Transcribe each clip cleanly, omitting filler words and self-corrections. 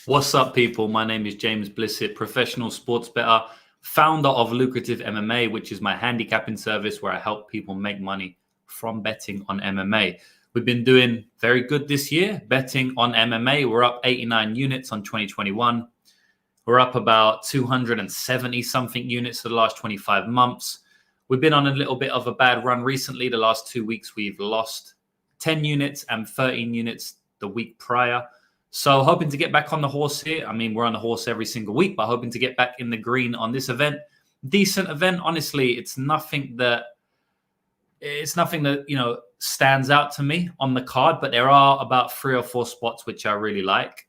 What's up, people? My name is James Blissett, professional sports bettor, founder of Lucrative MMA, which is my handicapping service where I help people make money from betting on MMA. We've been doing very good this year, betting on MMA. We're up 89 units on 2021. We're up about 270-something units for the last 25 months. We've been on a little bit of a bad run recently. The last 2 weeks, we've lost 10 units and 13 units the week prior. So hoping to get back on the horse here. I mean, we're on the horse every single week, but hoping to get back in the green on this event. Decent event. Honestly, it's nothing that stands out to me on the card, but there are about 3 or 4 spots which I really like.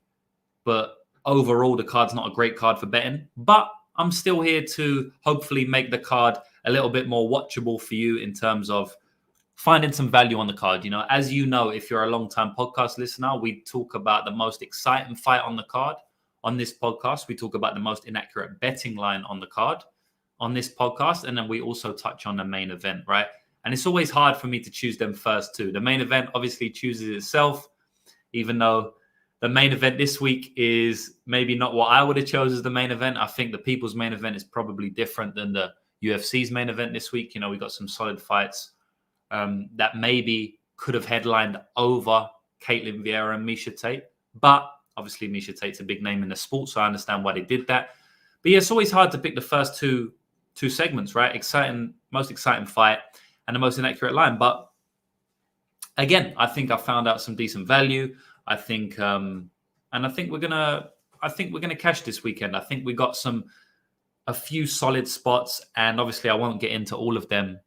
But overall, the card's not a great card for betting. But I'm still here to hopefully make the card a little bit more watchable for you in terms of finding some value on the card. You know, as you know, if you're a long-time podcast listener, we talk about the most exciting fight on the card on this podcast. We talk about the most inaccurate betting line on the card on this podcast. And then we also touch on the main event, right? And it's always hard for me to choose them first too. The main event obviously chooses itself, even though the main event this week is maybe not what I would have chosen as the main event. I think the people's main event is probably different than the UFC's main event this week. You know, we got some solid fights that maybe could have headlined over Ketlen Viera and Miesha Tate. But obviously Miesha Tate's a big name in the sport, so I understand why they did that. But yeah, it's always hard to pick the first two segments, right? Most exciting fight and the most inaccurate line. But again, I think I found out some decent value. I think we're gonna cash this weekend. I think we got a few solid spots, and obviously I won't get into all of them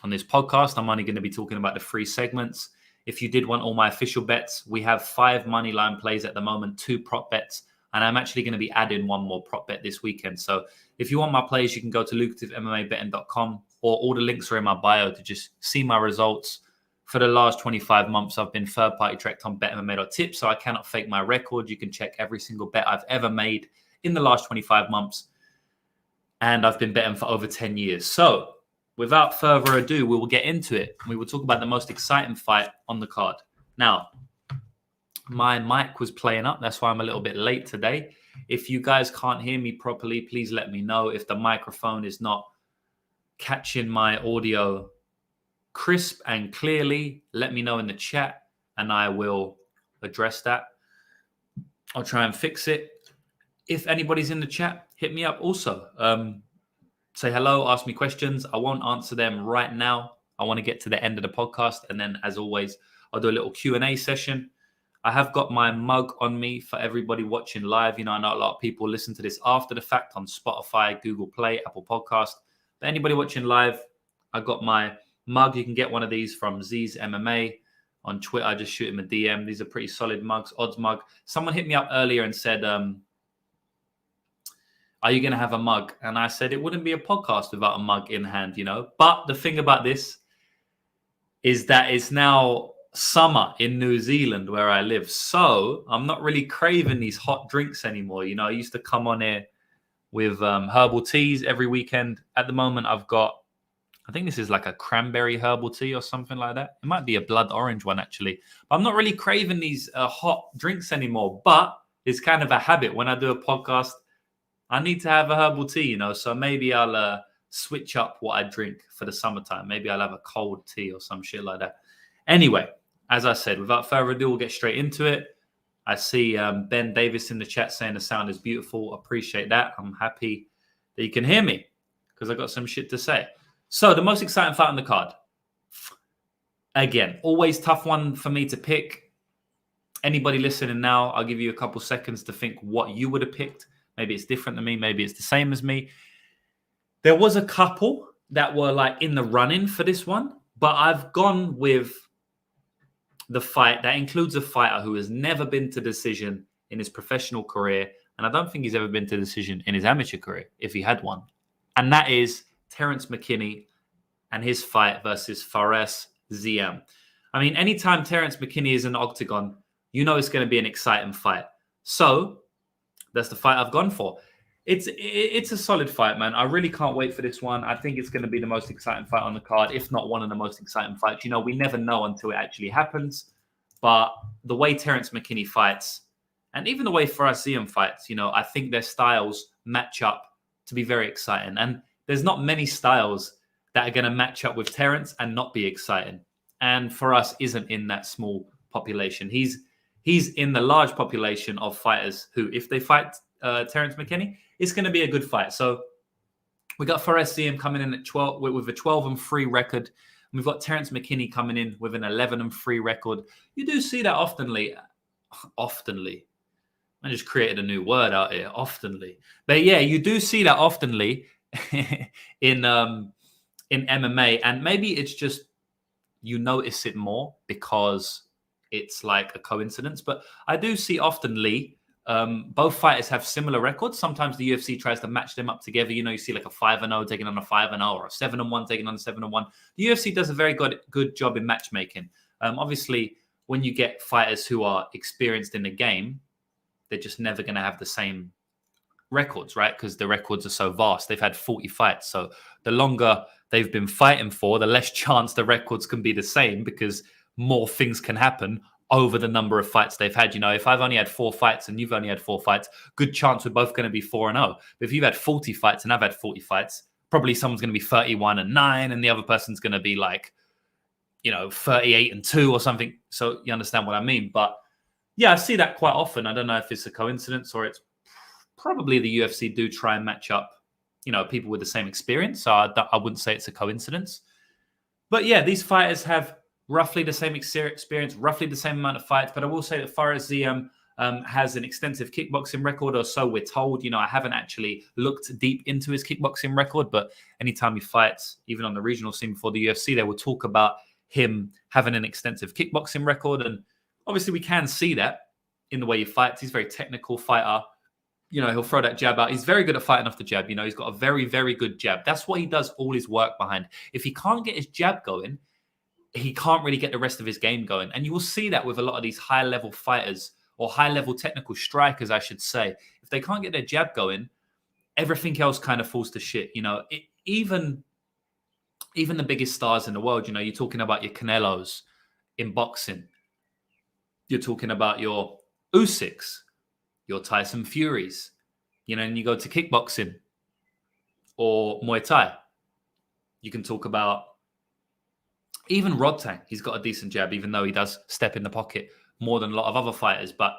on this podcast. I'm only going to be talking about the 3 segments. If you did want all my official bets, we have 5 money line plays at the moment, 2 prop bets, and I'm actually going to be adding 1 more prop bet this weekend. So if you want my plays, you can go to lucrativemma or all the links are in my bio to just see my results. For the last 25 months, I've been third-party tracked on betmma.tips, so I cannot fake my record. You can check every single bet I've ever made in the last 25 months, and I've been betting for over 10 years. So without further ado, we will get into it. We will talk about the most exciting fight on the card. Now, my mic was playing up. That's why I'm a little bit late today. If you guys can't hear me properly, please let me know. If the microphone is not catching my audio crisp and clearly, let me know in the chat and I will address that. I'll try and fix it. If anybody's in the chat, hit me up also. Say hello, ask me questions. I won't answer them right now. I want to get to the end of the podcast. And then, as always, I'll do a little Q&A session. I have got my mug on me for everybody watching live. You know, I know a lot of people listen to this after the fact on Spotify, Google Play, Apple Podcast. But anybody watching live, I got my mug. You can get one of these from Z's MMA on Twitter. I just shoot him a DM. These are pretty solid mugs, odds mug. Someone hit me up earlier and said, are you going to have a mug? And I said, it wouldn't be a podcast without a mug in hand, you know. But the thing about this is that it's now summer in New Zealand where I live. So I'm not really craving these hot drinks anymore. You know, I used to come on here with herbal teas every weekend. At the moment, I've got, I think this is like a cranberry herbal tea or something like that. It might be a blood orange one, actually. But I'm not really craving these hot drinks anymore. But it's kind of a habit. When I do a podcast, I need to have a herbal tea, you know, so maybe I'll switch up what I drink for the summertime. Maybe I'll have a cold tea or some shit like that. Anyway, as I said, without further ado, we'll get straight into it. I see Ben Davis in the chat saying the sound is beautiful. Appreciate that. I'm happy that you can hear me because I got some shit to say. So the most exciting fight on the card. Again, always tough one for me to pick. Anybody listening now, I'll give you a couple seconds to think what you would have picked. Maybe it's different than me. Maybe it's the same as me. There was a couple that were like in the running for this one, but I've gone with the fight that includes a fighter who has never been to decision in his professional career. And I don't think he's ever been to decision in his amateur career, if he had one. And that is Terrence McKinney and his fight versus Fares Ziam. I mean, anytime Terrence McKinney is in the octagon, you know it's going to be an exciting fight. So that's the fight I've gone for. It's a solid fight, man. I really can't wait for this one. I think it's going to be the most exciting fight on the card, if not one of the most exciting fights. You know, we never know until it actually happens. But the way Terrence McKinney fights, And even the way Farasiam fights, I think their styles match up to be very exciting. And there's not many styles that are going to match up with Terence and not be exciting. And for us, isn't in that small population. He's in the large population of fighters who, if they fight Terence McKinney, it's going to be a good fight. So we got Farasiam coming in at 12 with a 12-3 record. We've got Terence McKinney coming in with an 11-3 record. You do see that oftenly. I just created a new word out here, oftenly. But yeah, you do see that oftenly in MMA, and maybe it's just you notice it more because it's like a coincidence. But I do see oftenly both fighters have similar records. Sometimes the UFC tries to match them up together. You see like a 5-0 taking on a 5-0 or a 7-1 taking on a 7-1. The UFC does a very good job in matchmaking. Obviously, when you get fighters who are experienced in the game, they're just never going to have the same records, right? Because the records are so vast. They've had 40 fights. So the longer they've been fighting for, the less chance the records can be the same because more things can happen over the number of fights they've had. If I've only had 4 fights and you've only had 4 fights, good chance we're both going to be 4-0. But if you've had 40 fights and I've had 40 fights, probably someone's going to be 31-9 and the other person's going to be like, 38-2 or something. So you understand what I mean? But yeah, I see that quite often. I don't know if it's a coincidence or it's probably the UFC do try and match up, people with the same experience. So I wouldn't say it's a coincidence. But yeah, these fighters have roughly the same experience, roughly the same amount of fights. But I will say that Farasiam has an extensive kickboxing record, or so we're told. I haven't actually looked deep into his kickboxing record, but anytime he fights, even on the regional scene before the UFC, they will talk about him having an extensive kickboxing record. And obviously we can see that in the way he fights. He's a very technical fighter. He'll throw that jab out. He's very good at fighting off the jab. He's got a very, very good jab. That's what he does all his work behind. If he can't get his jab going, he can't really get the rest of his game going. And you will see that with a lot of these high-level fighters or high-level technical strikers, I should say. If they can't get their jab going, everything else kind of falls to shit. Even the biggest stars in the world, you're talking about your Canelos in boxing. You're talking about your Usyks, your Tyson Furies, and you go to kickboxing or Muay Thai. You can talk about even Rodtang. He's got a decent jab, even though he does step in the pocket more than a lot of other fighters. But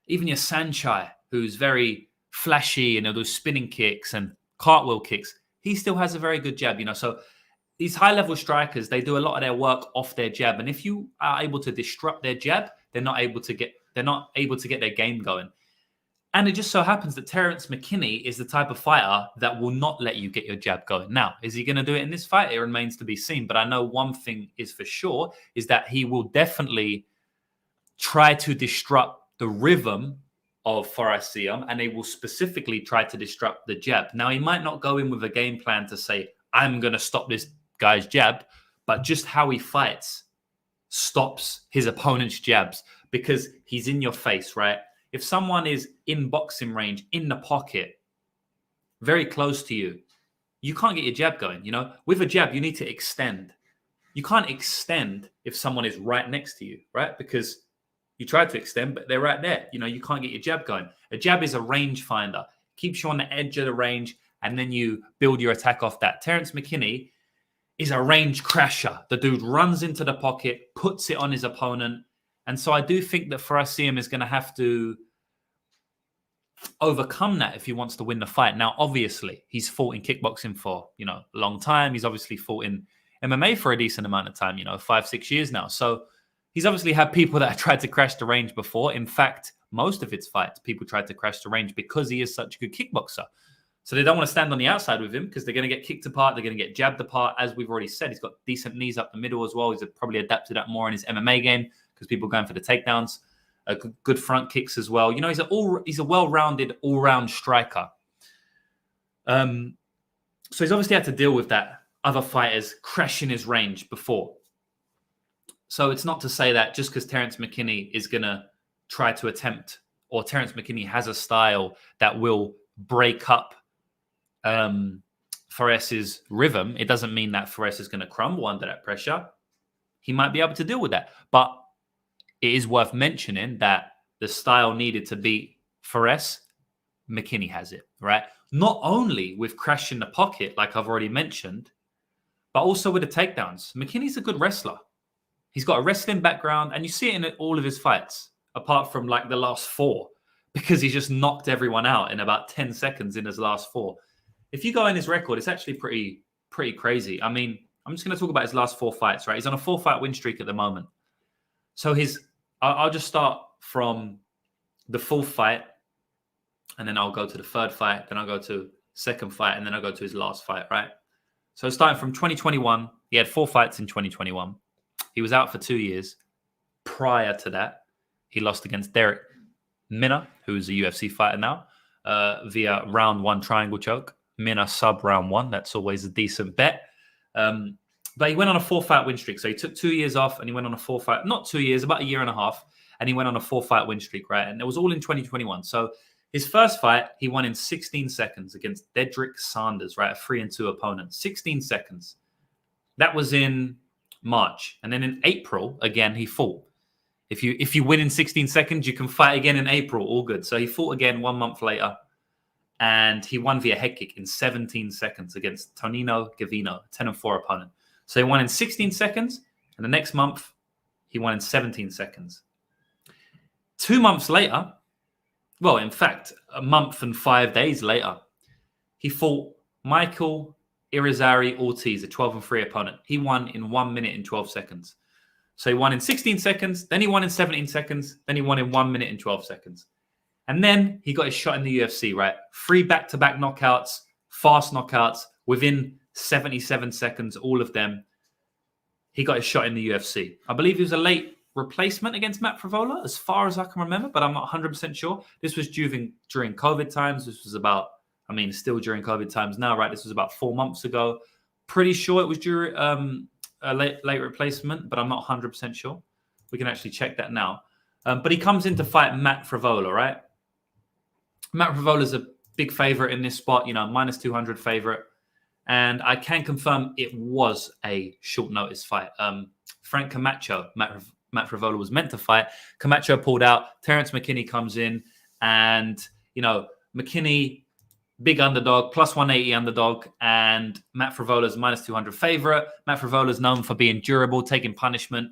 even your Sanchai, who's very flashy and he'll do spinning kicks and cartwheel kicks, he still has a very good jab, So these high-level strikers, they do a lot of their work off their jab. And if you are able to disrupt their jab, they're not able to get their game going. And it just so happens that Terence McKinney is the type of fighter that will not let you get your jab going. Now, is he going to do it in this fight? It remains to be seen. But I know one thing is for sure, is that he will definitely try to disrupt the rhythm of Farasiam, and they will specifically try to disrupt the jab. Now, he might not go in with a game plan to say, I'm going to stop this guy's jab, but just how he fights stops his opponent's jabs because he's in your face, right? If someone is in boxing range, in the pocket, very close to you, you can't get your jab going. With a jab, you need to extend. You can't extend if someone is right next to you, right? Because you try to extend, but they're right there. You can't get your jab going. A jab is a range finder, keeps you on the edge of the range, and then you build your attack off that. Terence McKinney is a range crasher. The dude runs into the pocket, puts it on his opponent. And so I do think that Farasiam is going to have to overcome that if he wants to win the fight. Now, obviously, he's fought in kickboxing for, a long time. He's obviously fought in MMA for a decent amount of time, 5-6 years now. So he's obviously had people that have tried to crash the range before. In fact, most of his fights, people tried to crash the range because he is such a good kickboxer. So they don't want to stand on the outside with him because they're going to get kicked apart. They're going to get jabbed apart. As we've already said, he's got decent knees up the middle as well. He's probably adapted that more in his MMA game because people are going for the takedowns. Good front kicks as well. He's a well-rounded, all-round striker. So he's obviously had to deal with that. Other fighters crashing his range before. So it's not to say that just because Terence McKinney is going to try to attempt, or Terence McKinney has a style that will break up Fares's rhythm, it doesn't mean that Fares is going to crumble under that pressure. He might be able to deal with that. But it is worth mentioning that the style needed to beat Fares, McKinney has it, right? Not only with crash in the pocket, like I've already mentioned, but also with the takedowns. McKinney's a good wrestler. He's got a wrestling background, and you see it in all of his fights, apart from like the last 4, because he just knocked everyone out in about 10 seconds in his last 4. If you go in his record, it's actually pretty crazy. I mean, I'm just going to talk about his last 4 fights, right? He's on a 4-fight win streak at the moment. So I'll just start from the 4th fight, and then I'll go to the 3rd fight, then I'll go to 2nd fight, and then I'll go to his last fight, right? So starting from 2021, he had 4 fights in 2021. He was out for 2 years. Prior to that, he lost against Derek Minner, who's a UFC fighter now, via round 1 triangle choke. Minner sub round 1. That's always a decent bet. But he went on a 4-fight win streak. So he took 2 years off and he went on a 4-fight, not 2 years, about a year and a half. And he went on a 4-fight win streak, right? And it was all in 2021. So his first fight, he won in 16 seconds against Dedrick Sanders, right? A 3-2 opponent. 16 seconds. That was in March. And then in April, again, he fought. If you win in 16 seconds, you can fight again in April. All good. So he fought again 1 month later. And he won via head kick in 17 seconds against Tonino Gavino, 10-4 opponent. So he won in 16 seconds. And the next month, he won in 17 seconds. 2 months later, well, in fact, a month and 5 days later, he fought Michael Irizarry Ortiz, a 12-3 opponent. He won in 1 minute and 12 seconds. So he won in 16 seconds, then he won in 17 seconds, then he won in 1 minute and 12 seconds. And then he got his shot in the UFC, right? 3 back-to-back knockouts, fast knockouts, within 77 seconds, all of them. He got his shot in the UFC. I believe he was a late replacement against Matt Frivola, as far as I can remember, but I'm not 100% sure. This was during COVID times. This was about, still during COVID times now, right? This was about 4 months ago. Pretty sure it was during a late replacement, but I'm not 100% sure. We can actually check that now. But he comes in to fight Matt Frivola, right? Matt Frivola's a big favorite in this spot, minus 200 favorite. And I can confirm it was a short notice fight. Frank Camacho, Matt Frivola was meant to fight. Camacho pulled out. Terrence McKinney comes in. And, McKinney, big underdog, plus 180 underdog. And Matt Frivola's minus 200 favorite. Matt Frivola's known for being durable, taking punishment,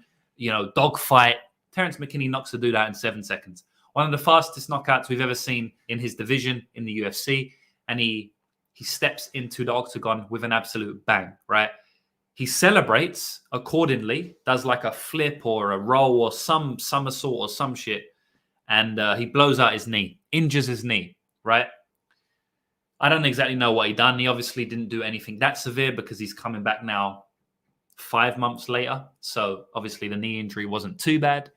dog fight. Terrence McKinney knocks the dude out in 7 seconds. One of the fastest knockouts we've ever seen in his division in the UFC. And he steps into the octagon with an absolute bang, right? He celebrates accordingly, does like a flip or a roll or some somersault or some shit. And he blows out his knee, injures his knee, right? I don't exactly know what he done. He obviously didn't do anything that severe because he's coming back now 5 months later. So obviously the knee injury wasn't too bad.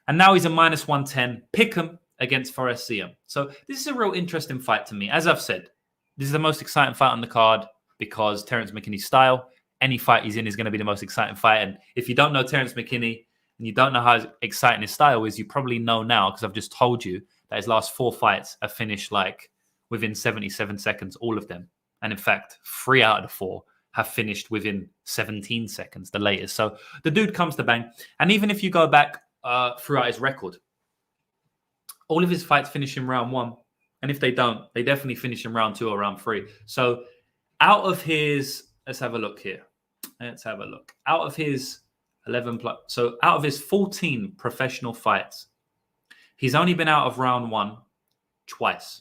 And now he's a minus 110 pick'em against Forrest Ziam. So this is a real interesting fight to me. As I've said, this is the most exciting fight on the card because Terrence McKinney's style, any fight he's in is going to be the most exciting fight. And if you don't know Terrence McKinney and you don't know how exciting his style is, you probably know now because I've just told you that his last 4 fights have finished like within 77 seconds, all of them. And in fact, 3 out of the 4 have finished within 17 seconds, the latest. So the dude comes to bang. And even if you go back throughout his record, all of his fights finish in round 1. And if they don't, they definitely finish in round 2 or round 3. So out of his, let's have a look here. Out of his 14 professional fights, he's only been out of round 1 twice.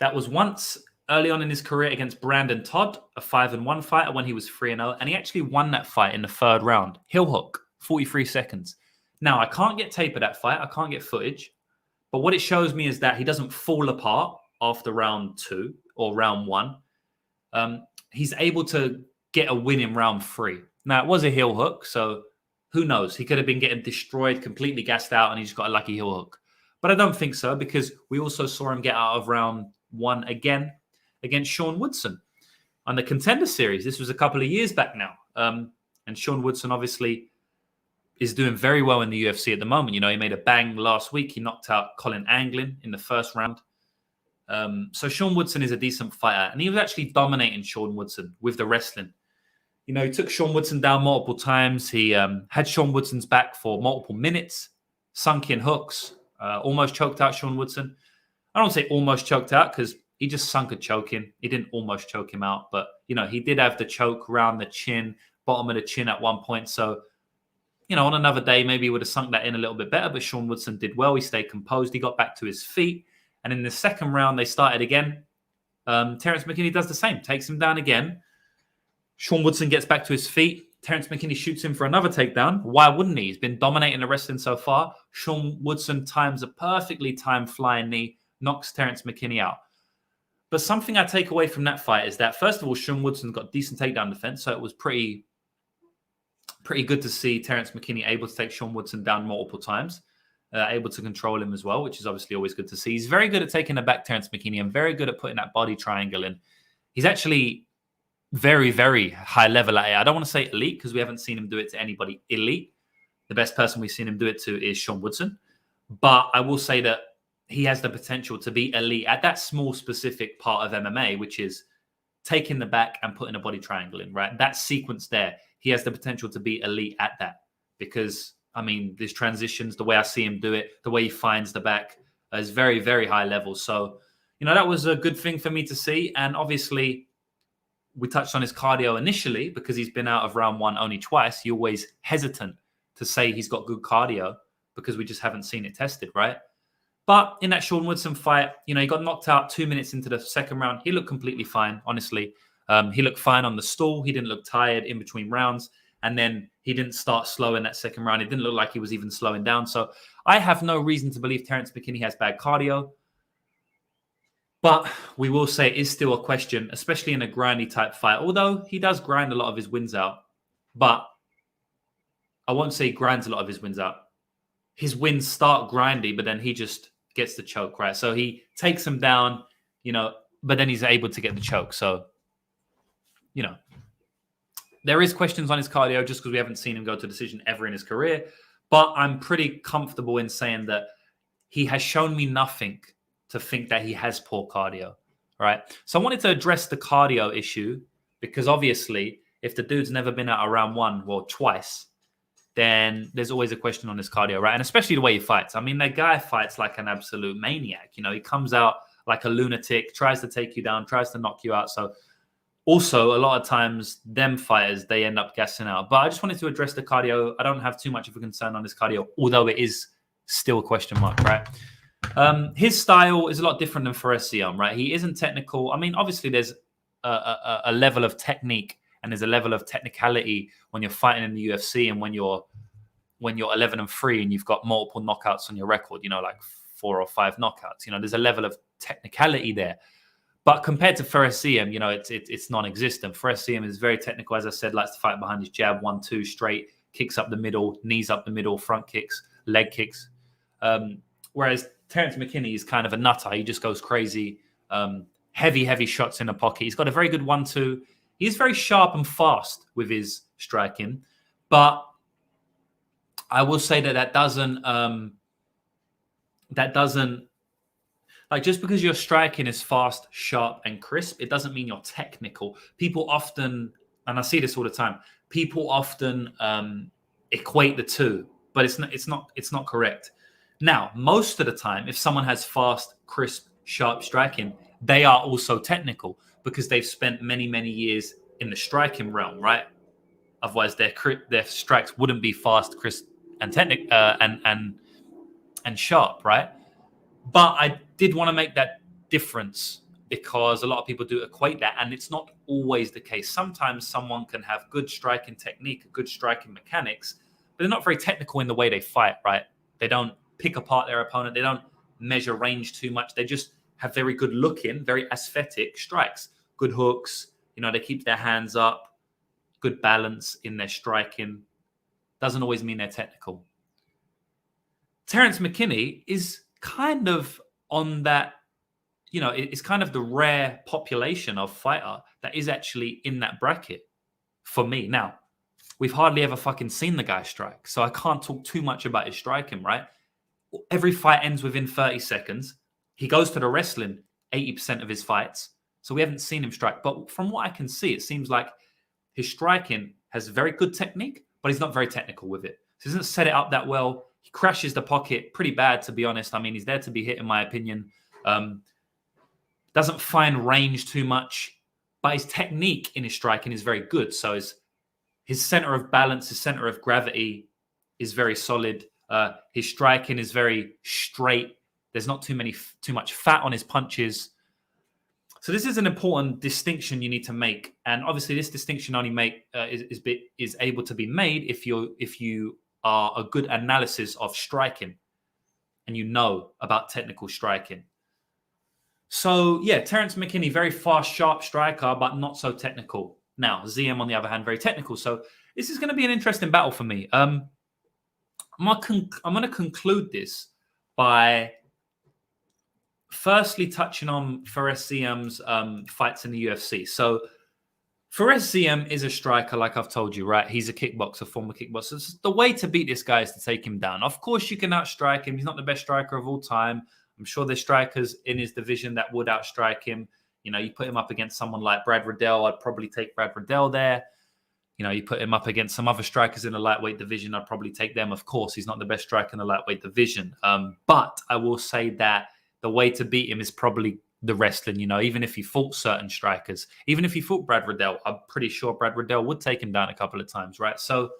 That was once early on in his career against Brandon Todd, a 5-1 fighter when he was 3-0. And he actually won that fight in the 3rd round. Heel hook, 43 seconds. Now, I can't get tape of that fight. I can't get footage. But what it shows me is that he doesn't fall apart after round 2 or round 1. He's able to get a win in round 3. Now, it was a heel hook, so who knows? He could have been getting destroyed, completely gassed out, and he just got a lucky heel hook. But I don't think so because we also saw him get out of round 1 again against Sean Woodson on the Contender Series. This was a couple of years back now. And Sean Woodson obviously is doing very well in the UFC at the moment. He made a bang last week. He knocked out Colin Anglin in the 1st round. So Sean Woodson is a decent fighter. And he was actually dominating Sean Woodson with the wrestling. He took Sean Woodson down multiple times. He had Sean Woodson's back for multiple minutes, sunk in hooks, Almost choked out Sean Woodson. I don't say almost choked out because he just sunk a choke in. He didn't almost choke him out, but, he did have the choke around the chin, bottom of the chin at one point. So, on another day, maybe he would have sunk that in a little bit better, but Sean Woodson did well. He stayed composed. He got back to his feet. And in the second round, they started again. Terrence McKinney does the same, takes him down again. Sean Woodson gets back to his feet. Terrence McKinney shoots him for another takedown. Why wouldn't he? He's been dominating the wrestling so far. Sean Woodson times a perfectly timed flying knee, knocks Terrence McKinney out. But something I take away from that fight is that, first of all, Sean Woodson got decent takedown defense, so it was pretty good to see Terrence McKinney able to take Sean Woodson down multiple times, able to control him as well, which is obviously always good to see. He's very good at taking the back, Terrence McKinney, and very good at putting that body triangle in. He's actually very, very high level at it. I don't want to say elite because we haven't seen him do it to anybody elite. The best person we've seen him do it to is Sean Woodson. But I will say that he has the potential to be elite at that small specific part of MMA, which is taking the back and putting a body triangle in, right? That sequence there, he has the potential to be elite at that because, these transitions, the way I see him do it, the way he finds the back is very, very high level. So, that was a good thing for me to see. And obviously, we touched on his cardio initially because he's been out of round one only twice. You're always hesitant to say he's got good cardio because we just haven't seen it tested, right? But in that Sean Woodson fight, he got knocked out 2 minutes into the second round. He looked completely fine, honestly. He looked fine on the stool. He didn't look tired in between rounds. And then he didn't start slow in that second round. It didn't look like he was even slowing down. So I have no reason to believe Terrence McKinney has bad cardio. But we will say it is still a question, especially in a grindy type fight. Although he does grind a lot of his wins out. But I won't say he grinds a lot of his wins out. His wins start grindy, but then he just gets the choke, right? So he takes him down, but then he's able to get the choke. So, there is questions on his cardio just because we haven't seen him go to decision ever in his career. But I'm pretty comfortable in saying that he has shown me nothing to think that he has poor cardio, right? So I wanted to address the cardio issue because obviously if the dude's never been out of round one, well, twice, then there's always a question on his cardio, right? And especially the way he fights. The guy fights like an absolute maniac. He comes out like a lunatic, tries to take you down, tries to knock you out. So also, a lot of times, them fighters, they end up gassing out. But I just wanted to address the cardio. I don't have too much of a concern on his cardio, although it is still a question mark, right? His style is a lot different than Fares Ziam, right? He isn't technical. Obviously, there's a level of technique and there's a level of technicality when you're fighting in the UFC and when you're 11-3 and you've got multiple knockouts on your record, like 4 or 5 knockouts. There's a level of technicality there. But compared to Fares Ziam, it's non-existent. Fares Ziam is very technical, as I said, likes to fight behind his jab, 1-2 straight, kicks up the middle, knees up the middle, front kicks, leg kicks. Whereas Terrence McKinney is kind of a nutter. He just goes crazy, heavy shots in the pocket. He's got a very good 1-2. He's very sharp and fast with his striking. But I will say that doesn't like just because your striking is fast, sharp, and crisp, it doesn't mean you're technical. People often, and I see this all the time, people often equate the two, but it's not correct. Now, most of the time, if someone has fast, crisp, sharp striking, they are also technical because they've spent many, many years in the striking realm, right? Otherwise, their strikes wouldn't be fast, crisp, and and sharp, right? But I did want to make that difference because a lot of people do equate that, and it's not always the case. Sometimes someone can have good striking technique, good striking mechanics, but they're not very technical in the way they fight, right? They don't pick apart their opponent. They don't measure range too much. They just have very good looking, very aesthetic strikes, good hooks. They keep their hands up, good balance in their striking. Doesn't always mean they're technical. Terrence McKinney is kind of on that, it's kind of the rare population of fighter that is actually in that bracket for me. Now, we've hardly ever fucking seen the guy strike, so I can't talk too much about his striking, right? Every fight ends within 30 seconds. He goes to the wrestling 80% of his fights, so we haven't seen him strike. But from what I can see, it seems like his striking has very good technique, but he's not very technical with it. So he doesn't set it up that well. He crashes the pocket pretty bad, to be honest. I mean, he's there to be hit, in my opinion. Doesn't find range too much, but his technique in his striking is very good. So his center of balance, his center of gravity is very solid. His striking is very straight. There's not too much fat on his punches. So this is an important distinction you need to make, and obviously this distinction only is able to be made if you are a good analysis of striking, and you know about technical striking. So yeah, Terrence McKinney, very fast, sharp striker, but not so technical. Now ZM on the other hand, very technical. So this is going to be an interesting battle for me. I'm going to conclude this by firstly touching on Fares Ziem's fights in the UFC. So Fares Ziem is a striker, like I've told you, right? He's a kickboxer, former kickboxer. So the way to beat this guy is to take him down. Of course, you can outstrike him. He's not the best striker of all time. I'm sure there's strikers in his division that would outstrike him. You know, you put him up against someone like Brad Riddell, I'd probably take Brad Riddell there. You know, you put him up against some other strikers in the lightweight division, I'd probably take them. Of course, he's not the best striker in the lightweight division. But I will say that the way to beat him is probably the wrestling. You know, even if he fought certain strikers, even if he fought Brad Riddell, I'm pretty sure Brad Riddell would take him down a couple of times, right? So,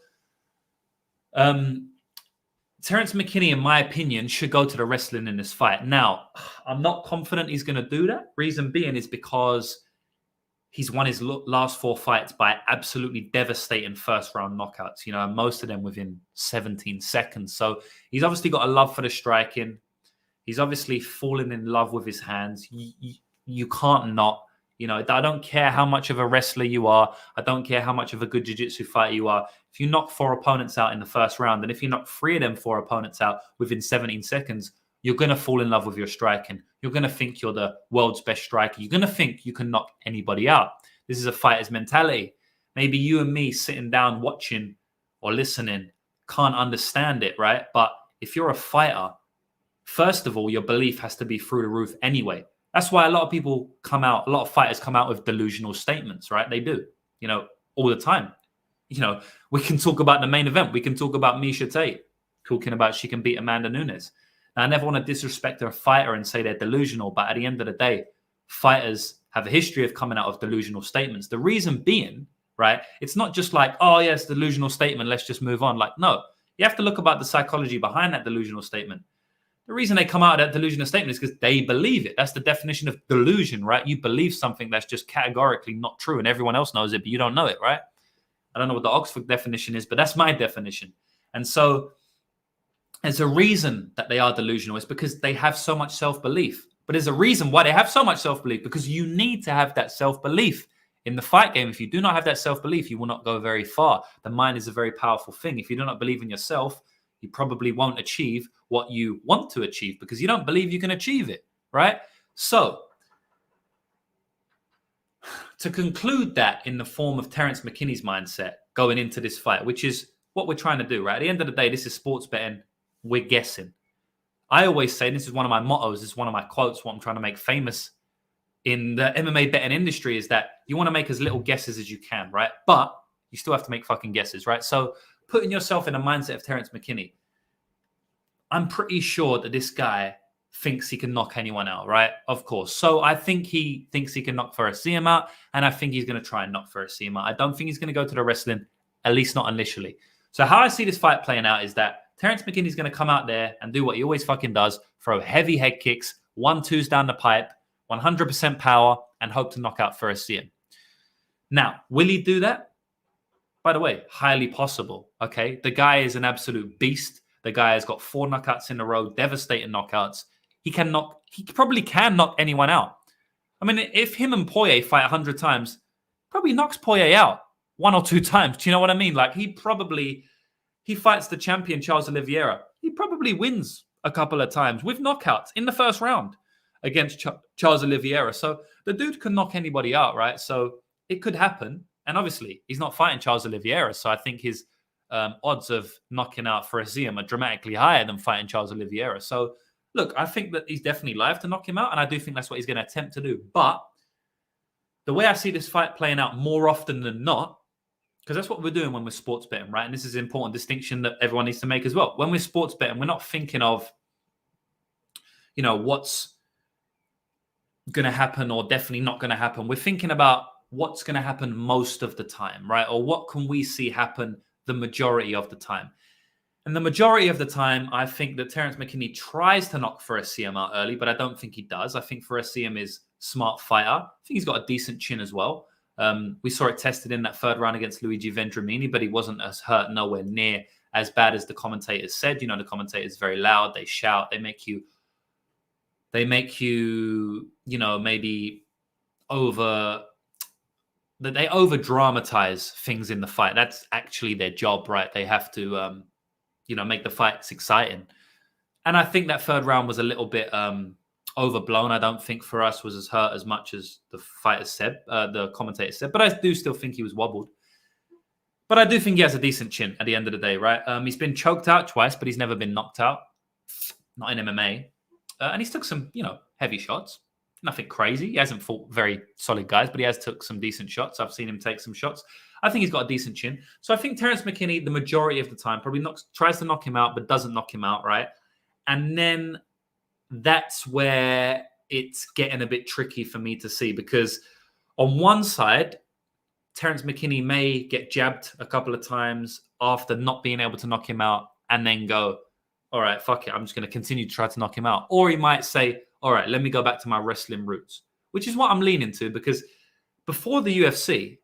Terrence McKinney, in my opinion, should go to the wrestling in this fight. Now, I'm not confident he's going to do that. Reason being is because he's won his last 4 fights by absolutely devastating first-round knockouts. You know, most of them within 17 seconds. So he's obviously got a love for the striking. He's obviously fallen in love with his hands. You can't not. You know, I don't care how much of a wrestler you are. I don't care how much of a good jiu-jitsu fighter you are. If you knock 4 opponents out in the first round, and if you knock 3 of them 4 opponents out within 17 seconds, you're going to fall in love with your striking. You're going to think you're the world's best striker. You're going to think you can knock anybody out. This is a fighter's mentality. Maybe you and me sitting down watching or listening can't understand it, right? But if you're a fighter, first of all, your belief has to be through the roof anyway. That's why a lot of fighters come out with delusional statements, right? They do, you know, all the time. You know, we can talk about the main event. We can talk about Miesha Tate, talking about she can beat Amanda Nunes. Now, I never want to disrespect a fighter and say they're delusional, but at the end of the day, fighters have a history of coming out of delusional statements. The reason being, right, it's not just like, oh, yes, delusional statement, let's just move on. Like, no, you have to look about the psychology behind that delusional statement. The reason they come out of that delusional statement is because they believe it. That's the definition of delusion, right? You believe something that's just categorically not true and everyone else knows it, but you don't know it, right? I don't know what the Oxford definition is, but that's my definition. And so there's a reason that they are delusional. It's because they have so much self-belief. But there's a reason why they have so much self-belief, because you need to have that self-belief in the fight game. If you do not have that self-belief, you will not go very far. The mind is a very powerful thing. If you do not believe in yourself, you probably won't achieve what you want to achieve because you don't believe you can achieve it, right? So, to conclude that in the form of Terrence McKinney's mindset going into this fight, which is what we're trying to do, right? At the end of the day, this is sports betting. We're guessing. I always say, this is one of my mottos, this is one of my quotes, what I'm trying to make famous in the MMA betting industry is that you want to make as little guesses as you can, right? But you still have to make fucking guesses, right? So, putting yourself in the mindset of Terrence McKinney, I'm pretty sure that this guy thinks he can knock anyone out, right? Of course. So I think he thinks he can knock Fares Ziem out, and I think he's going to try and knock Fares Ziem out. I don't think he's going to go to the wrestling, at least not initially. So how I see this fight playing out is that Terrence McKinney's going to come out there and do what he always fucking does, throw heavy head kicks, 1-2s down the pipe, 100% power, and hope to knock out Fares Ziem. Now, will he do that? By the way, highly possible, okay? The guy is an absolute beast. The guy has got 4 knockouts in a row, devastating knockouts. He probably can knock anyone out. I mean, if him and Poirier fight 100 times, probably knocks Poirier out 1 or 2 times. Do you know what I mean? Like, he fights the champion, Charles Oliveira. He probably wins a couple of times with knockouts in the first round against Charles Oliveira. So the dude can knock anybody out, right? So it could happen. And obviously, he's not fighting Charles Oliveira, so I think his odds of knocking out Fares Ziem are dramatically higher than fighting Charles Oliveira. So, look, I think that he's definitely live to knock him out, and I do think that's what he's going to attempt to do. But the way I see this fight playing out more often than not because that's what we're doing when we're sports betting, right? And this is an important distinction that everyone needs to make as well. When we're sports betting, we're not thinking of, what's going to happen or definitely not going to happen. We're thinking about what's going to happen most of the time, right? Or what can we see happen the majority of the time? And the majority of the time, I think that Terrence McKinney tries to knock Fares Siem out early, but I don't think he does. I think Fares Siem is a smart fighter. I think he's got a decent chin as well. We saw it tested in that third round against Luigi Vendramini, but he wasn't as hurt, nowhere near as bad as the commentators said. The commentators are very loud. They shout. They make you, maybe they over dramatize things in the fight. That's actually their job, right? They have to, make the fights exciting. And I think that third round was a little bit overblown. I don't think Fares was as hurt as much as the fighters said, the commentators said, but I do still think he was wobbled. But I do think he has a decent chin at the end of the day, right? He's been choked out twice, but he's never been knocked out. Not in MMA. And he's took some, heavy shots. Nothing crazy. He hasn't fought very solid guys, but he has took some decent shots. I've seen him take some shots. I think he's got a decent chin. So I think Terrence McKinney, the majority of the time, probably tries to knock him out, but doesn't knock him out, right? And then that's where it's getting a bit tricky for me to see, because on one side, Terrence McKinney may get jabbed a couple of times after not being able to knock him out and then go, all right, fuck it, I'm just going to continue to try to knock him out. Or he might say, all right, let me go back to my wrestling roots, which is what I'm leaning to, because before the UFC,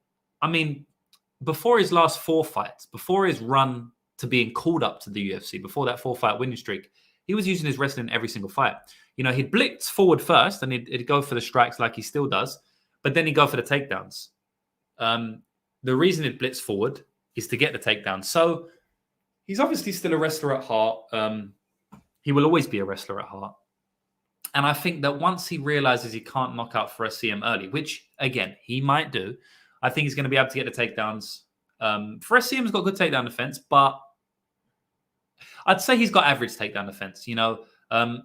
before his last 4 fights, before his run to being called up to the UFC, before that 4-fight winning streak, he was using his wrestling in every single fight. He'd blitz forward first and he'd go for the strikes like he still does, but then he'd go for the takedowns. The reason he'd blitz forward is to get the takedown. So he's obviously still a wrestler at heart. He will always be a wrestler at heart. And I think that once he realizes he can't knock out Fares Siem early, which, again, he might do, I think he's going to be able to get the takedowns. Fares Siem's got good takedown defense, but I'd say he's got average takedown defense. I'm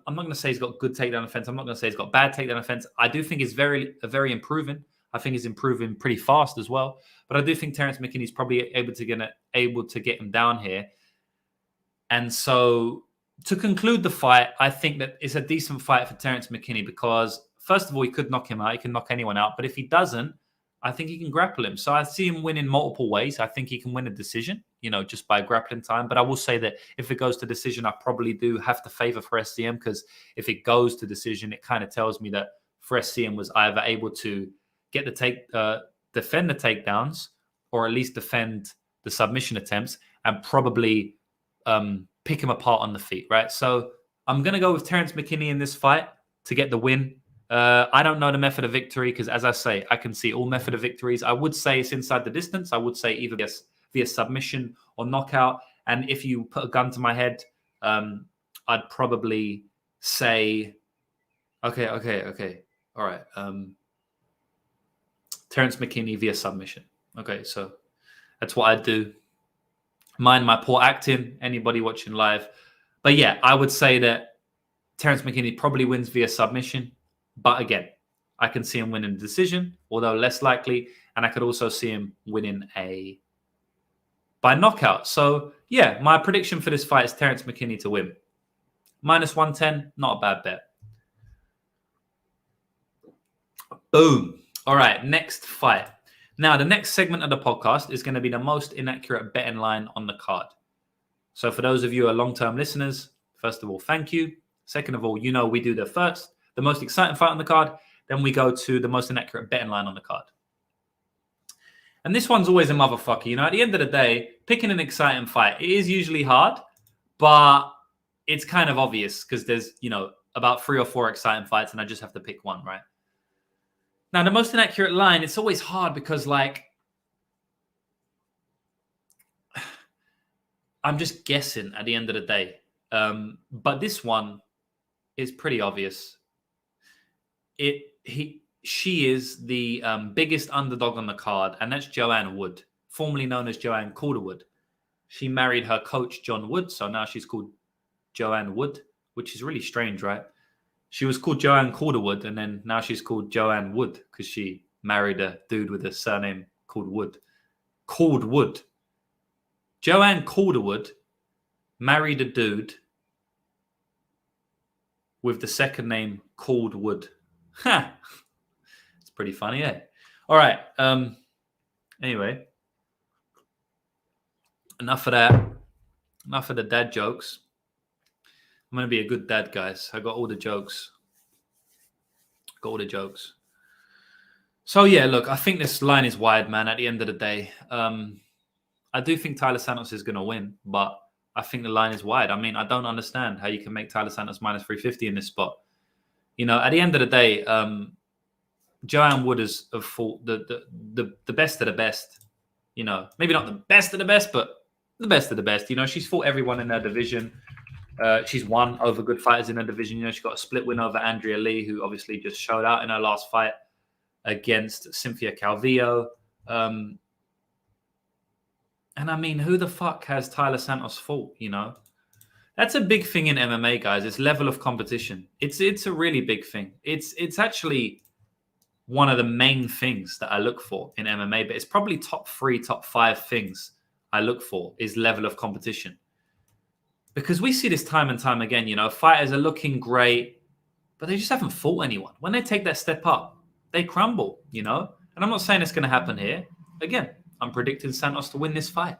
not going to say he's got good takedown defense. I'm not going to say he's got bad takedown defense. I do think he's very improving. I think he's improving pretty fast as well. But I do think Terrence McKinney's probably able to get him down here. And so to conclude the fight, I think that it's a decent fight for Terrence McKinney because, first of all, he could knock him out. He can knock anyone out. But if he doesn't, I think he can grapple him. So I see him win in multiple ways. I think he can win a decision, just by grappling time. But I will say that if it goes to decision, I probably do have to favor Fares Siem, because if it goes to decision, it kind of tells me that Fares Siem was either able to get defend the takedowns, or at least defend the submission attempts, and probably pick him apart on the feet, right? So I'm going to go with Terrence McKinney in this fight to get the win. I don't know the method of victory because, as I say, I can see all method of victories. I would say it's inside the distance. I would say either via submission or knockout. And if you put a gun to my head, I'd probably say, okay. All right. Terrence McKinney via submission. Okay, so that's what I'd do. Mind my poor acting, anybody watching live. But yeah, I would say that Terrence McKinney probably wins via submission. But again, I can see him winning a decision, although less likely. And I could also see him winning by knockout. So yeah, my prediction for this fight is Terrence McKinney to win. -110, not a bad bet. Boom. All right, next fight. Now, the next segment of the podcast is going to be the most inaccurate betting line on the card. So for those of you who are long-term listeners, first of all, thank you. Second of all, we do the most exciting fight on the card. Then we go to the most inaccurate betting line on the card. And this one's always a motherfucker. At the end of the day, picking an exciting fight, it is usually hard, but it's kind of obvious because there's, about 3 or 4 exciting fights and I just have to pick one, right? Now, the most inaccurate line, it's always hard because, I'm just guessing at the end of the day. But this one is pretty obvious. She is the biggest underdog on the card, and that's Joanne Wood, formerly known as Joanne Calderwood. She married her coach, John Wood, so now she's called Joanne Wood, which is really strange, right? She was called Joanne Calderwood, and then now she's called Joanne Wood because she married a dude with a surname called Wood. Calderwood. Joanne Calderwood married a dude with the second name Calderwood. Ha! It's pretty funny, eh? All right. Anyway, enough of that. Enough of the dad jokes. I'm going to be a good dad, guys. I got all the jokes. So, yeah, look, I think this line is wide, man, at the end of the day. I do think Tyler Santos is going to win, but I think the line is wide. I mean, I don't understand how you can make Tyler Santos minus 350 in this spot. You know, at the end of the day, Joanne Wood has fought the best of the best. You know, maybe not the best of the best, but the best of the best. You know, she's fought everyone in her division. She's won over good fighters in her division. You know, she got a split win over Andrea Lee, who obviously just showed out in her last fight against Cynthia Calvillo. And I mean, who the fuck has Tyler Santos fought, you know? That's a big thing in MMA, guys. It's level of competition. It's a really big thing. It's actually one of the main things that I look for in MMA, but it's probably top 3, top 5 things I look for is level of competition. Because we see this time and time again, you know, fighters are looking great, but they just haven't fought anyone. When they take that step up, they crumble, you know? And I'm not saying it's going to happen here. Again, I'm predicting Santos to win this fight.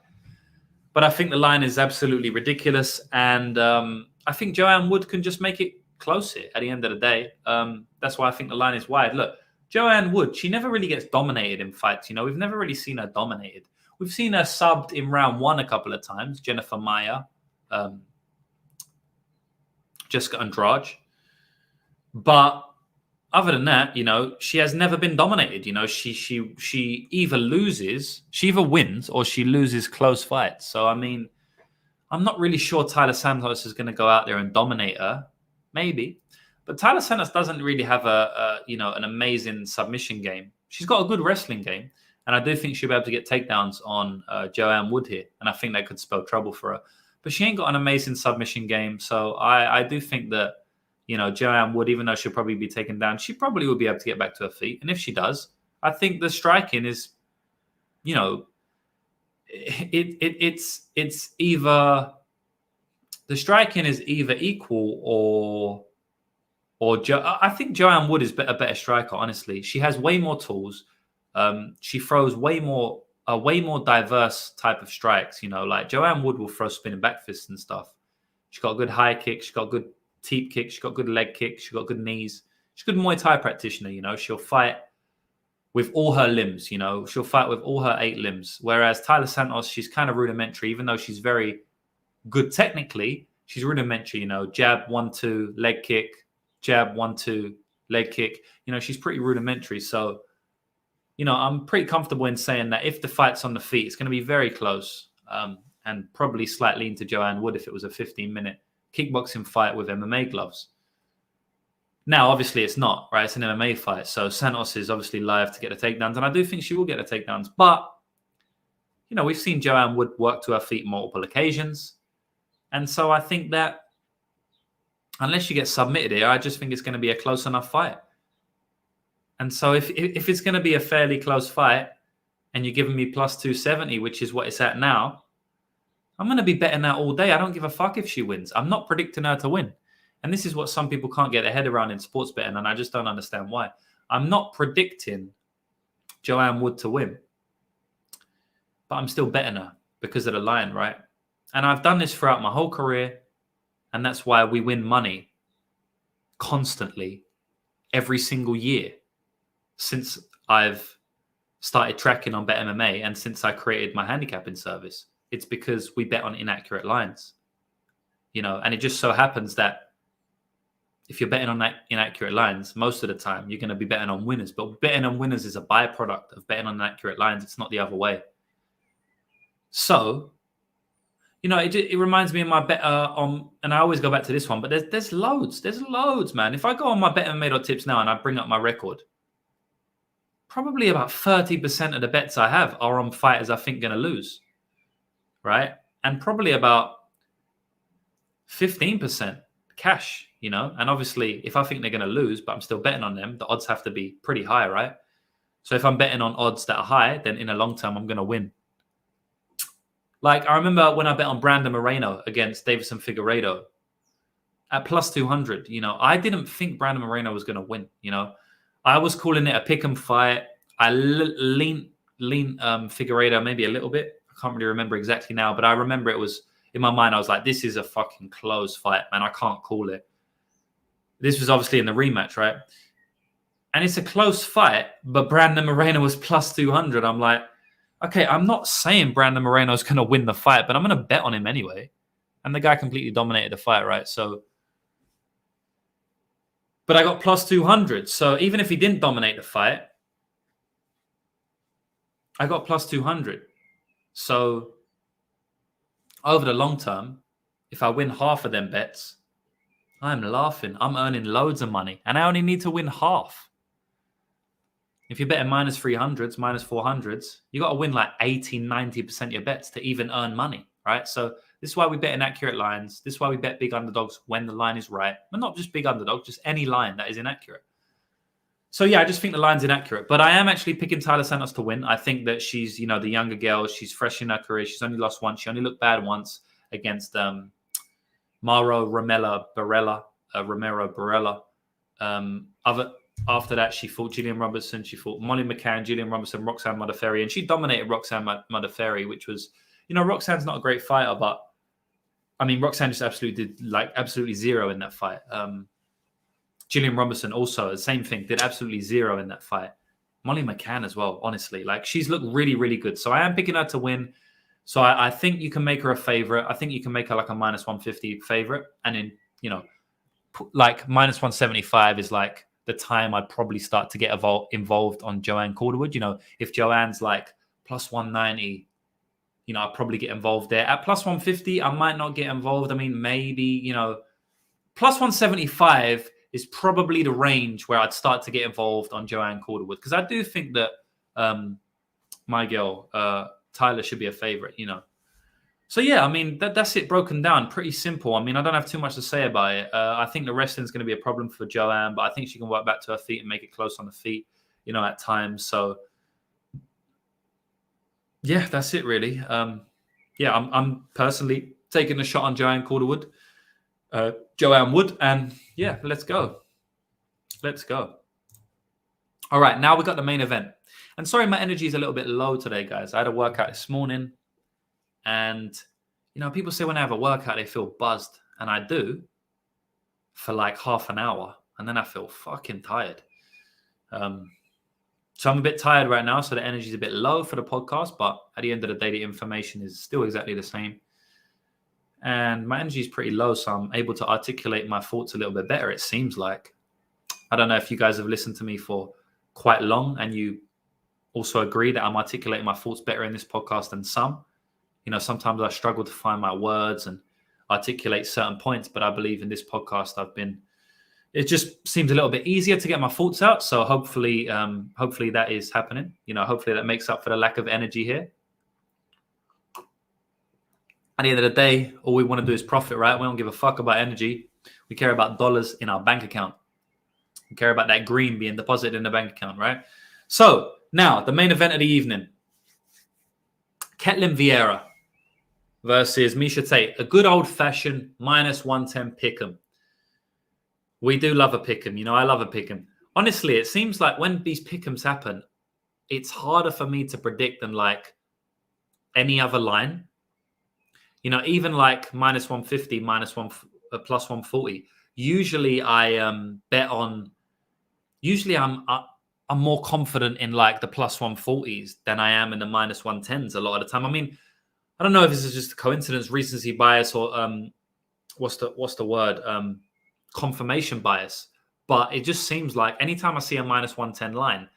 But I think the line is absolutely ridiculous. And I think Joanne Wood can just make it close here at the end of the day. That's why I think the line is wide. Look, Joanne Wood, she never really gets dominated in fights. You know, we've never really seen her dominated. We've seen her subbed in round 1 a couple of times. Jennifer Maia, Jessica Andrade. But other than that, you know, she has never been dominated. You know, she either loses, she either wins or she loses close fights. So, I mean, I'm not really sure Tyler Santos is going to go out there and dominate her. Maybe. But Tyler Santos doesn't really have an amazing submission game. She's got a good wrestling game. And I do think she'll be able to get takedowns on Joanne Wood here. And I think that could spell trouble for her. But she ain't got an amazing submission game. So I do think that, you know, Joanne Wood, even though she'll probably be taken down, she probably will be able to get back to her feet. And if she does, I think the striking is, you know, it's either the striking is either equal or I think Joanne Wood is a better striker. Honestly, she has way more tools. She throws way more diverse type of strikes. You know, like Joanne Wood will throw spinning back fists and stuff. She's got a good high kick. She's got good teep kick. She's got good leg kick. She's got good knees. She's a good Muay Thai practitioner. You know, she'll fight with all her limbs. You know, she'll fight with all her 8 limbs. Whereas Tyler Santos, she's kind of rudimentary, even though she's very good technically. She's rudimentary. You know, jab 1-2 leg kick, jab 1-2 leg kick. You know, she's pretty rudimentary. So, you know, I'm pretty comfortable in saying that if the fight's on the feet, it's going to be very close and probably slightly into Joanne Wood if it was a 15-minute kickboxing fight with MMA gloves. Now, obviously, it's not, right? It's an MMA fight. So Santos is obviously live to get the takedowns. And I do think she will get the takedowns. But, you know, we've seen Joanne Wood work to her feet multiple occasions. And so I think that unless she gets submitted here, I just think it's going to be a close enough fight. And so if it's going to be a fairly close fight and you're giving me plus 270, which is what it's at now, I'm going to be betting that all day. I don't give a fuck if she wins. I'm not predicting her to win. And this is what some people can't get their head around in sports betting, and I just don't understand why. I'm not predicting Joanne Wood to win, but I'm still betting her because of the line, right? And I've done this throughout my whole career, and that's why we win money constantly every single year since I've started tracking on BetMMA and since I created my handicapping service. It's because we bet on inaccurate lines, you know, and it just so happens that if you're betting on that inaccurate lines, most of the time you're going to be betting on winners. But betting on winners is a byproduct of betting on inaccurate lines. It's not the other way. So, you know, it reminds me of my bet on, and I always go back to this one, but there's loads, man. If I go on my BetMMA.tips now and I bring up my record, probably about 30% of the bets I have are on fighters I think going to lose. Right? And probably about 15% cash, you know? And obviously, if I think they're going to lose, but I'm still betting on them, the odds have to be pretty high, right? So if I'm betting on odds that are high, then in the long term, I'm going to win. Like, I remember when I bet on Brandon Moreno against Davison Figueiredo at plus 200, I didn't think Brandon Moreno was going to win, I was calling it a pick 'em fight. I lean Figueiredo maybe a little bit. I can't really remember exactly now, but I remember it was in my mind. I was like, this is a fucking close fight, man. I can't call it. This was obviously in the rematch, right? And it's a close fight, but Brandon Moreno was plus 200. I'm like, okay, I'm not saying Brandon Moreno is going to win the fight, but I'm going to bet on him anyway. And the guy completely dominated the fight, right? So, but I got plus 200. So even if he didn't dominate the fight, I got plus 200. So over the long term, if I win half of them bets, I'm laughing. I'm earning loads of money. And I only need to win half. If you're betting minus 300s, minus 400s, you got to win like 80, 90% of your bets to even earn money, right? So this is why we bet inaccurate lines. This is why we bet big underdogs when the line is right. But not just big underdogs, just any line that is inaccurate. So yeah, I just think the line's inaccurate. But I am actually picking Tyler Santos to win. I think that she's, the younger girl. She's fresh in her career. She's only lost once. She only looked bad once against Romero Barella. After that, she fought Gillian Robertson. She fought Molly McCann, Gillian Robertson, Roxanne Modafferi. And she dominated Roxanne Modafferi, which was, Roxanne's not a great fighter, but I mean, Roxanne just absolutely zero in that fight. Gillian Robertson also, the same thing, did absolutely zero in that fight. Molly McCann as well, honestly. Like, she's looked really, really good. So I am picking her to win. So I think you can make her a favorite. I think you can make her like a minus 150 favorite. And then, like minus 175 is like the time I'd probably start to get involved on Joanne Calderwood. If Joanne's like plus 190, I'll probably get involved there. At plus 150, I might not get involved. I mean, maybe, plus 175 is probably the range where I'd start to get involved on Joanne Calderwood. Because I do think that my girl, Tyler, should be a favorite, So yeah, I mean, that's it broken down. Pretty simple. I mean, I don't have too much to say about it. I think the wrestling is going to be a problem for Joanne, but I think she can work back to her feet and make it close on the feet, at times. So yeah, that's it really. I'm personally taking a shot on Joanne Calderwood. Joanne Wood, and yeah, let's go. All right, now we got the main event. And sorry, my energy is a little bit low today, guys. I had a workout this morning, and people say when I have a workout, they feel buzzed, and I do for like half an hour, and then I feel fucking tired. So I'm a bit tired right now, so the energy is a bit low for the podcast, but at the end of the day, the information is still exactly the same. And my energy is pretty low, so I'm able to articulate my thoughts a little bit better, it seems like. I don't know if you guys have listened to me for quite long and you also agree that I'm articulating my thoughts better in this podcast than some. Sometimes I struggle to find my words and articulate certain points, but I believe in this podcast it just seems a little bit easier to get my thoughts out. So hopefully that is happening. Hopefully that makes up for the lack of energy here. At the end of the day, all we want to do is profit, right? We don't give a fuck about energy. We care about dollars in our bank account. We care about that green being deposited in the bank account, right? So now the main event of the evening. Ketlen Viera versus Miesha Tate. A good old-fashioned minus 110 pick'em. We do love a pick'em. I love a pick'em. Honestly, it seems like when these pick'ems happen, it's harder for me to predict than like any other line. Even like minus 150, plus 140. Usually I bet on. Usually I'm more confident in like the plus 140s than I am in the minus 110s a lot of the time. I mean, I don't know if this is just a coincidence, recency bias, or what's the word? Confirmation bias. But it just seems like anytime I see a minus 110 line,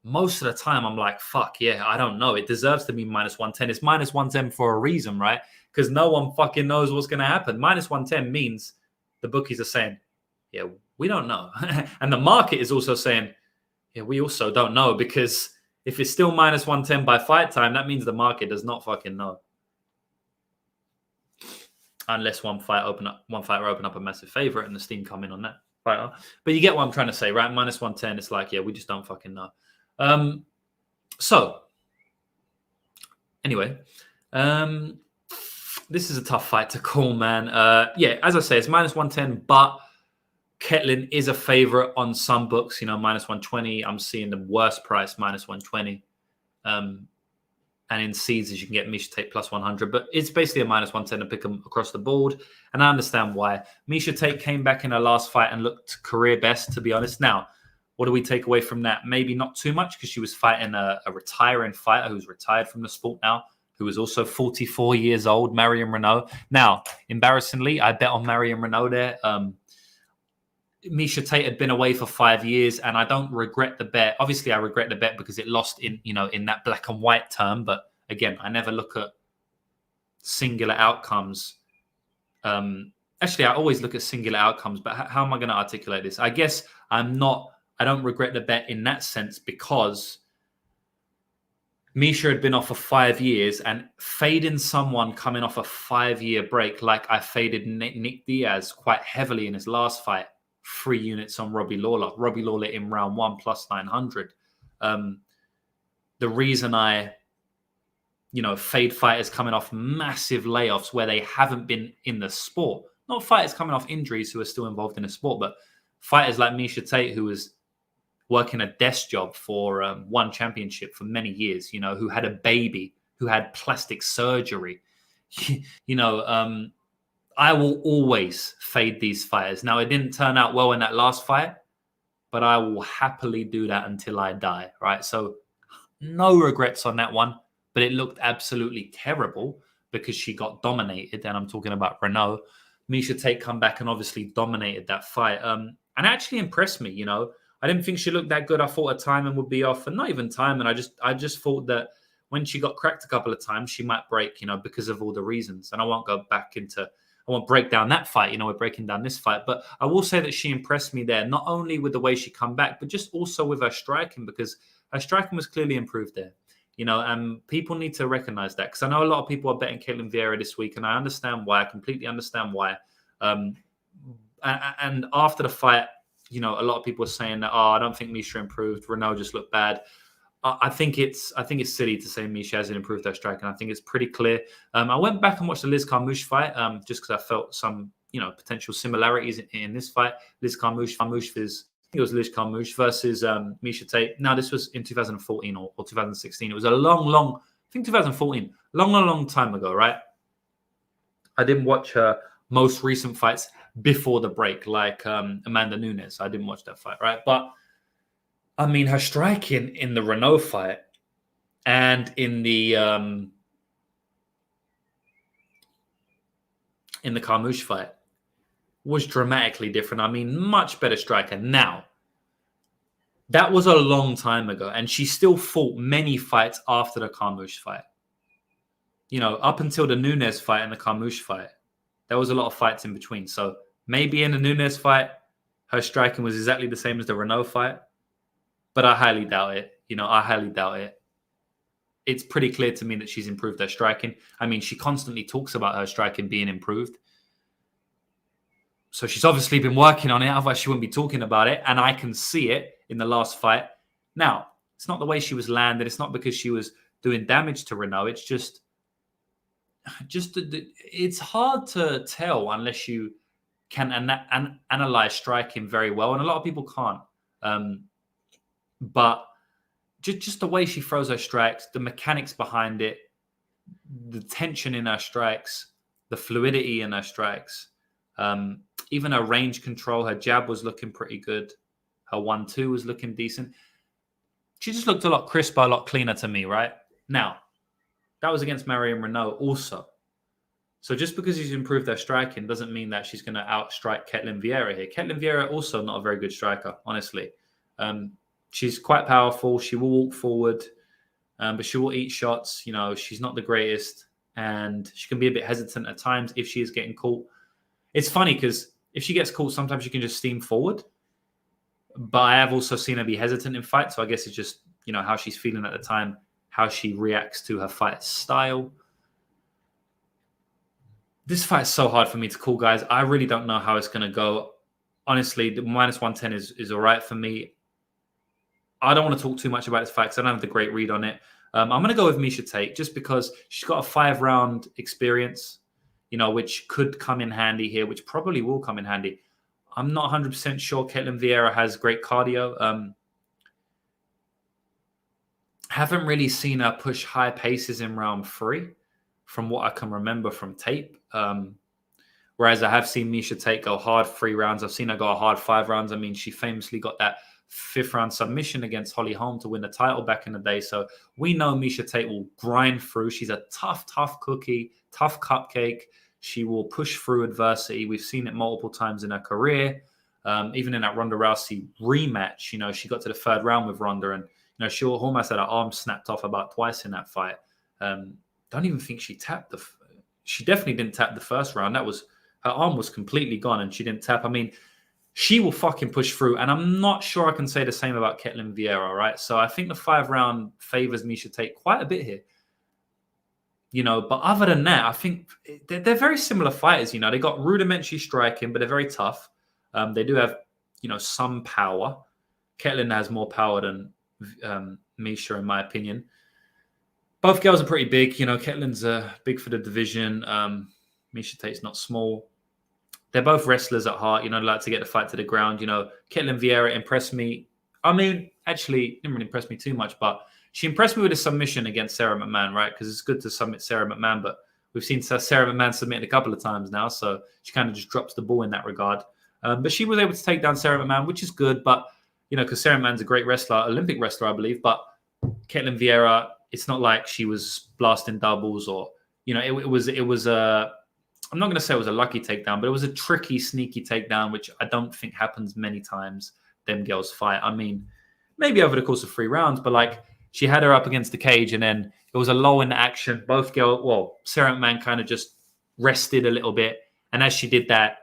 most of the time I'm like, fuck yeah, I don't know. It deserves to be minus 110. It's minus 110 for a reason, right? Because no one fucking knows what's going to happen. Minus 110 means the bookies are saying, yeah, we don't know. And the market is also saying, yeah, we also don't know, because if it's still minus 110 by fight time, that means the market does not fucking know. Unless one fighter open up a massive favorite and the steam come in on that fighter. But you get what I'm trying to say, right? Minus 110, it's like, yeah, we just don't fucking know. So, anyway, This is a tough fight to call, man. Yeah, as I say, it's minus 110, but Ketlen is a favorite on some books, minus 120. I'm seeing the worst price, minus 120. And in seeds, you can get Miesha Tate plus 100. But it's basically a minus 110 to pick them across the board. And I understand why. Miesha Tate came back in her last fight and looked career best, to be honest. Now, what do we take away from that? Maybe not too much, because she was fighting a retiring fighter who's retired from the sport now, who was also 44 years old, Marion Renault. Now, embarrassingly, I bet on Marion Renault there. Miesha Tate had been away for 5 years, and I don't regret the bet. Obviously, I regret the bet because it lost in that black and white term. But again, I never look at singular outcomes. Actually, I always look at singular outcomes. But how am I going to articulate this? I guess I don't regret the bet in that sense, because Miesha had been off for 5 years, and fading someone coming off a 5-year break, like I faded Nick Diaz quite heavily in his last fight, 3 units on Robbie Lawler. Robbie Lawler in round 1 plus 900. The reason I, fade fighters coming off massive layoffs where they haven't been in the sport, not fighters coming off injuries who are still involved in the sport, but fighters like Miesha Tate, who was working a desk job for one championship for many years, who had a baby, who had plastic surgery, I will always fade these fighters. Now, it didn't turn out well in that last fight, but I will happily do that until I die, right? So no regrets on that one, but it looked absolutely terrible because she got dominated, and I'm talking about Renault. Miesha Tate come back and obviously dominated that fight, and actually impressed me, I didn't think she looked that good. I thought her timing would be off, and not even timing. I just thought that when she got cracked a couple of times, she might break, because of all the reasons. And I won't break down that fight. We're breaking down this fight. But I will say that she impressed me there, not only with the way she come back, but just also with her striking, because her striking was clearly improved there. And people need to recognize that, because I know a lot of people are betting Ketlen Viera this week, and I understand why. I completely understand why. And after the fight, a lot of people are saying that, I don't think Miesha improved. Renault just looked bad. I think it's silly to say Miesha hasn't improved her striking. I think it's pretty clear. I went back and watched the Liz Carmouche fight just because I felt some potential similarities in this fight. Liz Carmouche it was Liz Carmouche versus Miesha Tate. Now, this was in 2014 or 2016. It was a long, I think 2014, long time ago, right? I didn't watch her most recent fights before the break, like Amanda Nunes. I didn't watch that fight, right? But I mean, her striking in the Renault fight and in the Carmouche fight was dramatically different. I mean, much better striker. Now, that was a long time ago, and she still fought many fights after the Carmouche fight. Up until the Nunes fight and the Carmouche fight, there was a lot of fights in between. So maybe in the Nunes fight, her striking was exactly the same as the Renault fight, but I highly doubt it. I highly doubt it. It's pretty clear to me that she's improved her striking. I mean, she constantly talks about her striking being improved. So she's obviously been working on it. Otherwise, she wouldn't be talking about it. And I can see it in the last fight. Now, it's not the way she was landed. It's not because she was doing damage to Renault. It's just it's hard to tell unless you can analyze striking very well. And a lot of people can't. But just the way she throws her strikes, the mechanics behind it, the tension in her strikes, the fluidity in her strikes, even her range control, her jab was looking pretty good. Her 1-2 was looking decent. She just looked a lot crisper, a lot cleaner to me, right? Now, that was against Marion Renault also. So just because she's improved her striking doesn't mean that she's going to outstrike Ketlen Viera here. Ketlen Viera also not a very good striker, honestly. She's quite powerful. She will walk forward, but she will eat shots. She's not the greatest, and she can be a bit hesitant at times if she is getting caught. It's funny because if she gets caught, sometimes she can just steam forward. But I have also seen her be hesitant in fights, so I guess it's just how she's feeling at the time, how she reacts to her fight style. This fight is so hard for me to call, guys. I really don't know how it's going to go. Honestly, the minus 110 is all right for me. I don't want to talk too much about this fight because I don't have the great read on it. I'm going to go with Miesha Tate just because she's got a 5-round experience. which could come in handy here, which probably will come in handy. I'm not 100% sure Ketlen Viera has great cardio. Haven't really seen her push high paces in round 3 from what I can remember from tape. Whereas I have seen Miesha Tate go hard 3 rounds. I've seen her go hard 5 rounds. I mean, she famously got that 5th round submission against Holly Holm to win the title back in the day. So we know Miesha Tate will grind through. She's a tough cookie, tough cupcake. She will push through adversity. We've seen it multiple times in her career. Even in that Ronda Rousey rematch, she got to the 3rd round with Ronda, and she almost had her arm snapped off about twice in that fight. Don't even think she tapped she definitely didn't tap the 1st round. Her arm was completely gone and she didn't tap. I mean, she will fucking push through. And I'm not sure I can say the same about Ketlen Viera, right? So I think the 5th round favors Miesha Tate quite a bit here. But other than that, I think they're very similar fighters. They got rudimentary striking, but they're very tough. They do have, some power. Ketlen has more power than Miesha, in my opinion. Both girls are pretty big. Ketlen's big for the division. Miesha Tate's not small. They're both wrestlers at heart. They like to get the fight to the ground. Ketlen Viera impressed me. I mean, actually, didn't really impress me too much, but she impressed me with a submission against Sarah McMahon, right? Because it's good to submit Sarah McMahon, but we've seen Sarah McMahon submitted a couple of times now, so she kind of just drops the ball in that regard. But she was able to take down Sarah McMahon, which is good, but, because Sarah McMahon's a great wrestler, Olympic wrestler, I believe, but Ketlen Viera, it's not like she was blasting doubles or, it was a, I'm not going to say it was a lucky takedown, but it was a tricky, sneaky takedown, which I don't think happens many times them girls fight. I mean, maybe over the course of 3 rounds, but she had her up against the cage and then it was a lull in the action. Sarah McMahon kind of just rested a little bit. And as she did that,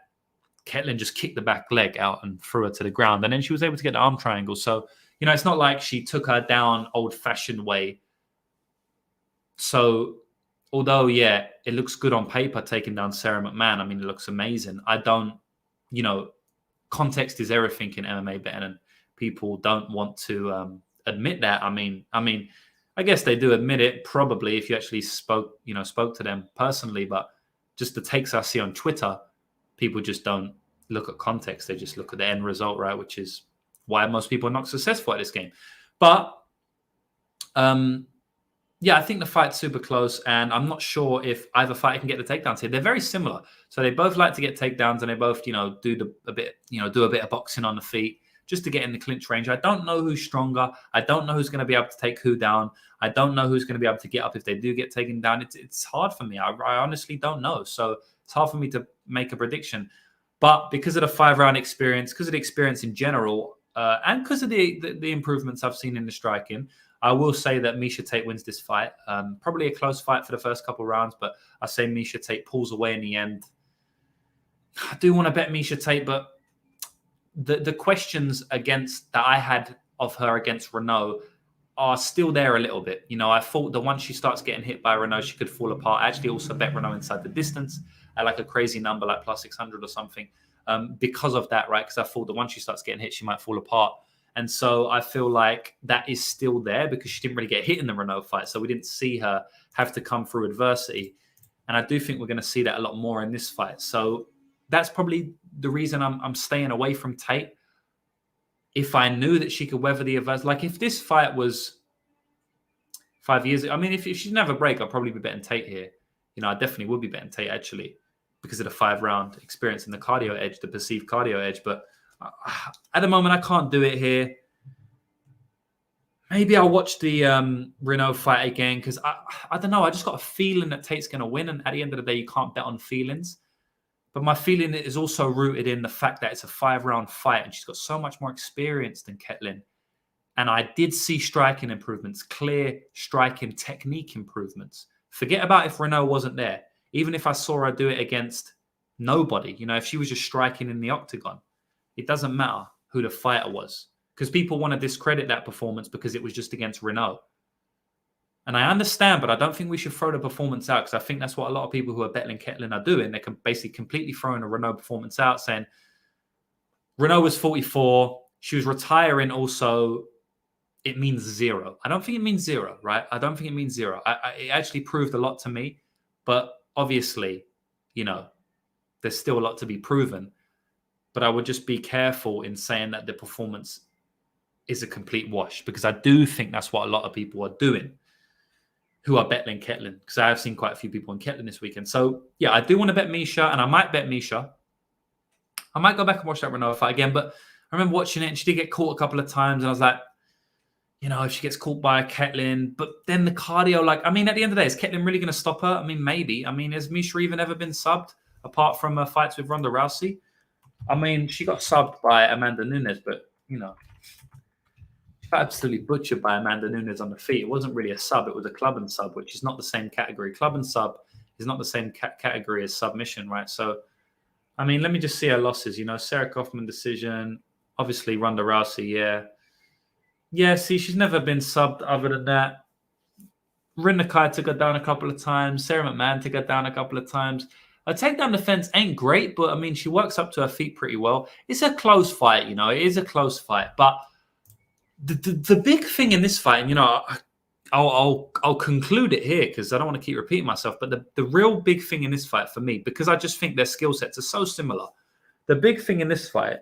Ketlen just kicked the back leg out and threw her to the ground. And then she was able to get the arm triangle. So, it's not like she took her down old-fashioned way. So, although, yeah, it looks good on paper taking down Sarah McMahon. I mean, it looks amazing. I don't, context is everything in MMA betting, and people don't want to admit that. I mean, I guess they do admit it probably if you actually spoke to them personally, but just the takes I see on Twitter, people just don't look at context. They just look at the end result, right? Which is why most people are not successful at this game. But, yeah, I think the fight's super close, and I'm not sure if either fighter can get the takedowns here. They're very similar. So they both like to get takedowns, and they both, do a bit of boxing on the feet just to get in the clinch range. I don't know who's stronger. I don't know who's going to be able to take who down. I don't know who's going to be able to get up if they do get taken down. It's hard for me. I honestly don't know. So it's hard for me to make a prediction. But because of the 5-round experience, because of the experience in general, and because of the improvements I've seen in the striking, I will say that Miesha Tate wins this fight. Probably a close fight for the first couple of rounds, but I say Miesha Tate pulls away in the end. I do want to bet Miesha Tate, but the questions that I had of her against Renault are still there a little bit. I thought that once she starts getting hit by Renault, she could fall apart. I actually also bet Renault inside the distance at like a crazy number, like plus 600 or something, because of that, right? Because I thought that once she starts getting hit, she might fall apart. And so I feel like that is still there because she didn't really get hit in the Renault fight. So we didn't see her have to come through adversity. And I do think we're going to see that a lot more in this fight. So that's probably the reason I'm staying away from Tate. If I knew that she could weather the adversity, like if this fight was 5 years ago, I mean, if she didn't have a break, I'd probably be betting Tate here. I definitely would be betting Tate actually because of the 5-round experience and the cardio edge, the perceived cardio edge. But at the moment, I can't do it here. Maybe I'll watch the Renault fight again because I don't know. I just got a feeling that Tate's going to win. And at the end of the day, you can't bet on feelings. But my feeling is also rooted in the fact that it's a 5-round fight and she's got so much more experience than Ketlen. And I did see striking improvements, clear striking technique improvements. Forget about if Renault wasn't there. Even if I saw her do it against nobody, if she was just striking in the octagon, it doesn't matter who the fighter was because people want to discredit that performance because it was just against Renault. And I understand, but I don't think we should throw the performance out because I think that's what a lot of people who are betting Ketlen are doing. They're basically completely throwing a Renault performance out, saying Renault was 44. She was retiring also. It means 0. I don't think it means 0, right? I don't think it means 0. It actually proved a lot to me. But obviously, there's still a lot to be proven. But I would just be careful in saying that the performance is a complete wash, because I do think that's what a lot of people are doing who are betting Ketlen, because I have seen quite a few people on Ketlen this weekend. So, yeah, I do want to bet Miesha, and I might bet Miesha. I might go back and watch that Renault fight again, but I remember watching it, and she did get caught a couple of times, and I was like, if she gets caught by a Ketlen, but then the cardio, at the end of the day, is Ketlen really going to stop her? Maybe. Has Miesha even ever been subbed, apart from her fights with Ronda Rousey? She got subbed by Amanda Nunes, but, she got absolutely butchered by Amanda Nunes on the feet. It wasn't really a sub. It was a club and sub, which is not the same category. Club and sub is not the same category as submission, right? So, let me just see her losses. Sarah Kaufman decision. Obviously, Ronda Rousey, yeah. Yeah, see, she's never been subbed other than that. Rinna Kai took her down a couple of times. Sarah McMahon took her down a couple of times. Her takedown defense ain't great, but, she works up to her feet pretty well. It's a close fight, It is a close fight. But the big thing in this fight, and, I'll conclude it here because I don't want to keep repeating myself, but the real big thing in this fight for me, because I just think their skill sets are so similar, the big thing in this fight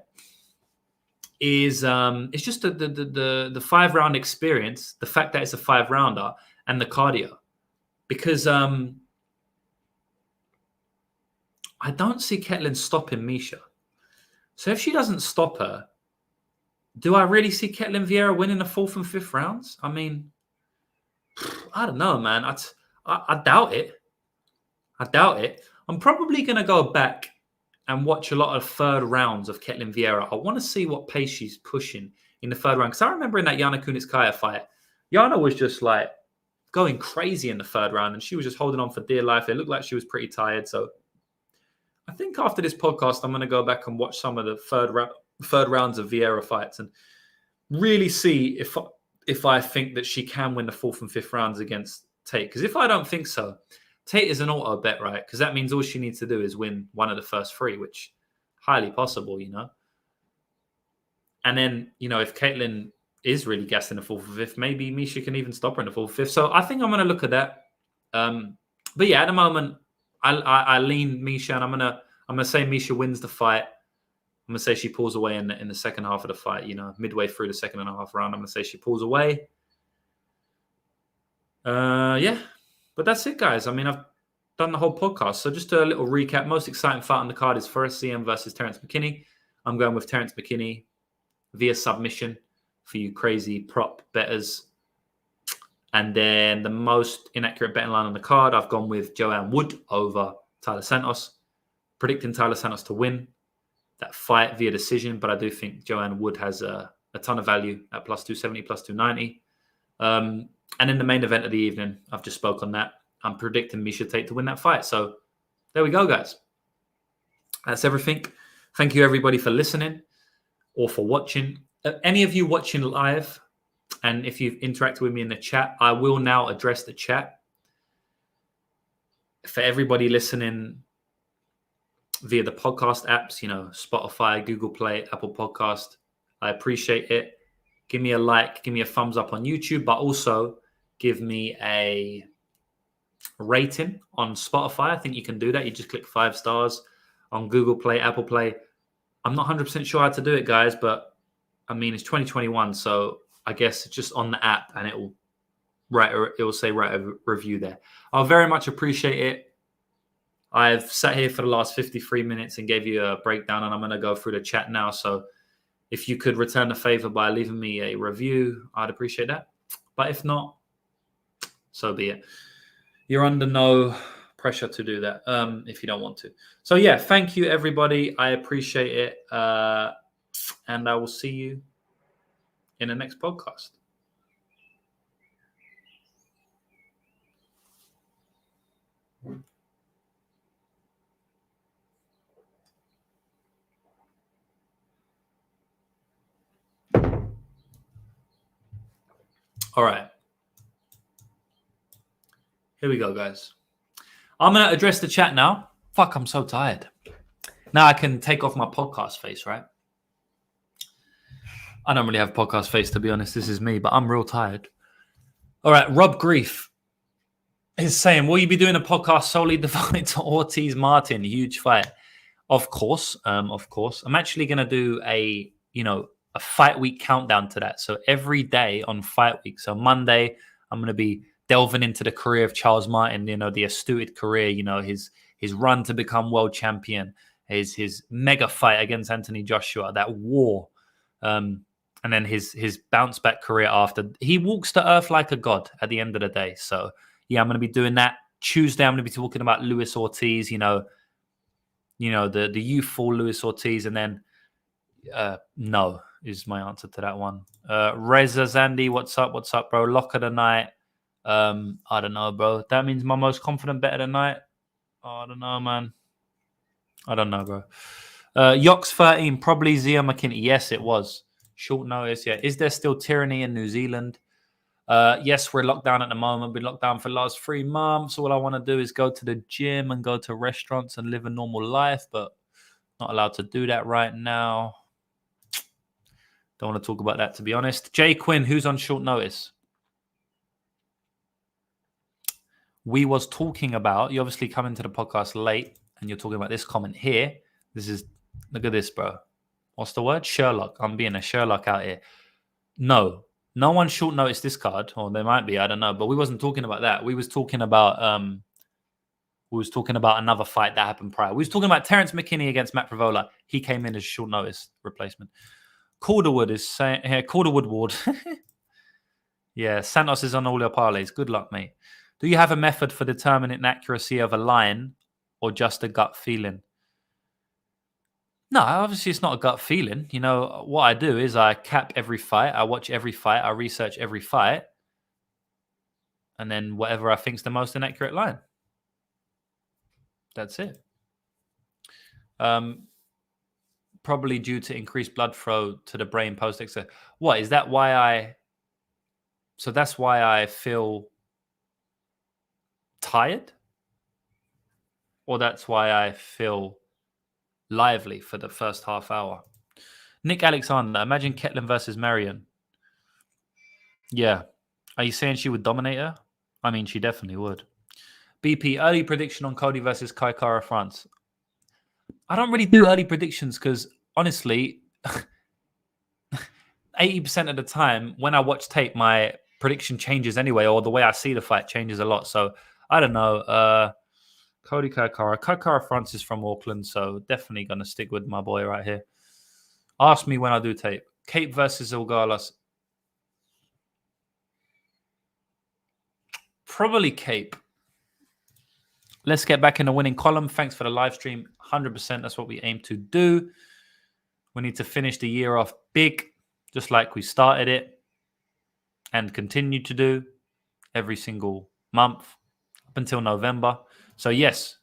is it's just the 5-round experience, the fact that it's a 5-rounder, and the cardio. Because I don't see Ketlen stopping Miesha. So if she doesn't stop her, do I really see Ketlen Viera winning the 4th and 5th rounds? I don't know, man. I doubt it. I'm probably going to go back and watch a lot of 3rd rounds of Ketlen Viera. I want to see what pace she's pushing in the 3rd round. Because I remember in that Yana Kunitskaya fight, Yana was just going crazy in the 3rd round, and she was just holding on for dear life. It looked like she was pretty tired. So I think after this podcast, I'm going to go back and watch some of the 3rd rounds of Viera fights and really see if I think that she can win the 4th and 5th rounds against Tate. Because if I don't think so, Tate is an auto bet, right? Because that means all she needs to do is win one of the first 3, which highly possible, And then, if Ketlen is really gassed in the 4th or 5th, maybe Miesha can even stop her in the 4th or 5th. So I think I'm going to look at that. But yeah, at the moment, I lean Miesha, and I'm gonna say Miesha wins the fight. I'm going to say she pulls away in the second half of the fight, midway through the 2.5 round. I'm going to say she pulls away. Yeah. But that's it, guys. I've done the whole podcast. So just a little recap. Most exciting fight on the card is Forrest CM versus Terrence McKinney. I'm going with Terrence McKinney via submission for you crazy prop bettors. And then the most inaccurate betting line on the card, I've gone with Joanne Wood over Tyler Santos, predicting Tyler Santos to win that fight via decision. But I do think Joanne Wood has a ton of value at plus 270, plus 290. And in the main event of the evening, I've just spoke on that. I'm predicting Miesha Tate to win that fight. So there we go, guys. That's everything. Thank you, everybody, for listening or for watching. Any of you watching live, and if you've interacted with me in the chat, I will now address the chat. For everybody listening via the podcast apps, Spotify, Google Play, Apple Podcast, I appreciate it. Give me a like, give me a thumbs up on YouTube, but also give me a rating on Spotify. I think you can do that. You just click 5 stars. On Google Play, Apple Play, I'm not 100% sure how to do it, guys, but it's 2021, so I guess it's just on the app, and it will say write a review there. I'll very much appreciate it. I've sat here for the last 53 minutes and gave you a breakdown, and I'm going to go through the chat now. So if you could return the favor by leaving me a review, I'd appreciate that. But if not, so be it. You're under no pressure to do that if you don't want to. So yeah, thank you, everybody. I appreciate it. And I will see you in the next podcast. All right. Here we go, guys. I'm going to address the chat now. Fuck, I'm so tired. Now I can take off my podcast face, right? I don't really have podcast face, to be honest. This is me, but I'm real tired. All right, Rob Grief. He's saying, will you be doing a podcast solely devoted to Ortiz Martin? Huge fight. Of course. Of course. I'm actually going to do a fight week countdown to that. So every day on fight week. So Monday, I'm going to be delving into the career of Charles Martin, the astute career, his run to become world champion, his mega fight against Anthony Joshua, that war. And then his bounce back career after. He walks the earth like a god at the end of the day. So yeah, I'm going to be doing that. Tuesday, I'm going to be talking about Luis Ortiz, the youthful Luis Ortiz. And then no is my answer to that one. Reza Zandi, what's up? What's up, bro? Lock of the night. I don't know, bro. That means my most confident bet of the night. I don't know, man. I don't know, bro. Yox 13, probably Zia McKinney. Yes, it was. Short notice, yeah. Is there still tyranny in New Zealand? Yes, we're locked down at the moment. We've been locked down for the last 3 months. All I want to do is go to the gym and go to restaurants and live a normal life, but not allowed to do that right now. Don't want to talk about that, to be honest. Jay Quinn, who's on short notice? We was talking about, you obviously come into the podcast late and you're talking about this comment here. Look at this, bro. What's the word? Sherlock. I'm being a Sherlock out here. No one short noticed this card, or there might be, I don't know, but we wasn't talking about that. We was talking about another fight that happened prior. We was talking about Terrence McKinney against Matt Pravola. He came in as short notice replacement. Calderwood is saying here, Calderwood Ward. Yeah, Santos is on all your parlays. Good luck, mate. Do you have a method for determining accuracy of a line or just a gut feeling? No, obviously it's not a gut feeling. What I do is I cap every fight. I watch every fight. I research every fight. And then whatever I think is the most inaccurate line. That's it. Probably due to increased blood flow to the brain post-exercise. What, is that why So that's why I feel tired? Or that's why I feel lively for the first half hour? Nick Alexander, imagine Ketlen versus Marion. Yeah. Are you saying she would dominate her? I mean, she definitely would. BP, early prediction on Cody versus Kai Kara France. I don't really do early predictions because, honestly, 80% of the time when I watch tape, my prediction changes anyway, or the way I see the fight changes a lot. So, I don't know. Cody Kai Kara France is from Auckland, so definitely going to stick with my boy right here. Ask me when I do tape. Cape versus Ilgalas. Probably Cape. Let's get back in the winning column. Thanks for the live stream. 100%. That's what we aim to do. We need to finish the year off big, just like we started it, and continue to do every single month up until November. So, yes,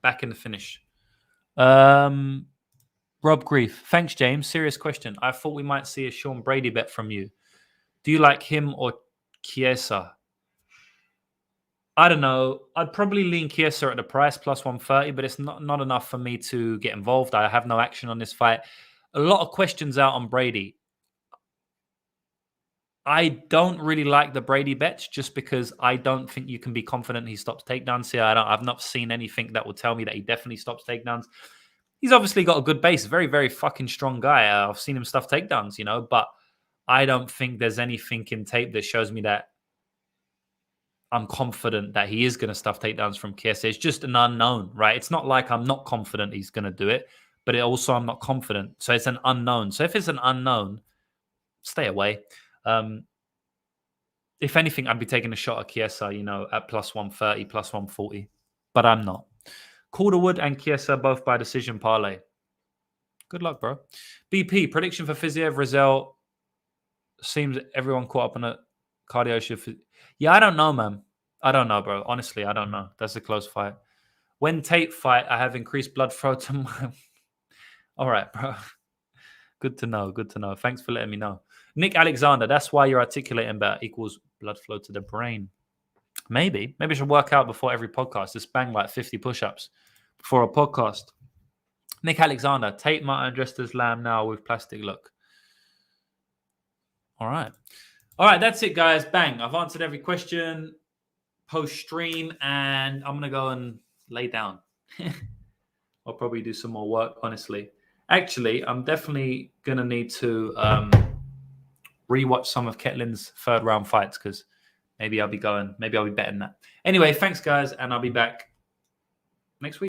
back in the finish. Rob Grief. Thanks, James. Serious question. I thought we might see a Sean Brady bet from you. Do you like him or Chiesa? I don't know. I'd probably lean Chiesa at the price, plus 130, but it's not enough for me to get involved. I have no action on this fight. A lot of questions out on Brady. I don't really like the Brady bets just because I don't think you can be confident he stops takedowns here. I've not seen anything that will tell me that he definitely stops takedowns. He's obviously got a good base. Very, very fucking strong guy. I've seen him stuff takedowns, but I don't think there's anything in tape that shows me that I'm confident that he is going to stuff takedowns from Chiesa. It's just an unknown, right? It's not like I'm not confident he's going to do it, but I'm not confident. So it's an unknown. So if it's an unknown, stay away. If anything, I'd be taking a shot at Chiesa, at plus 130, plus 140, but I'm not. Calderwood and Chiesa both by decision parlay. Good luck, bro. BP, prediction for Fiziev, Rizal. Seems everyone caught up on a cardio shift. Yeah, I don't know, man. I don't know, bro. Honestly, I don't know. That's a close fight. When Tate fight, I have increased blood flow to my... All right, bro. Good to know. Good to know. Thanks for letting me know. Nick Alexander, that's why you're articulating better equals blood flow to the brain. Maybe I should work out before every podcast. Just bang like 50 push-ups before a podcast. Nick Alexander, Tate Martin dressed as lamb now with plastic look. All right. That's it, guys. Bang. I've answered every question. post stream, and I'm gonna go and lay down. I'll probably do some more work, honestly. Actually, I'm definitely gonna need to rewatch some of Ketlen's third round fights, because maybe I'll be betting that. Anyway, thanks guys, and I'll be back next week.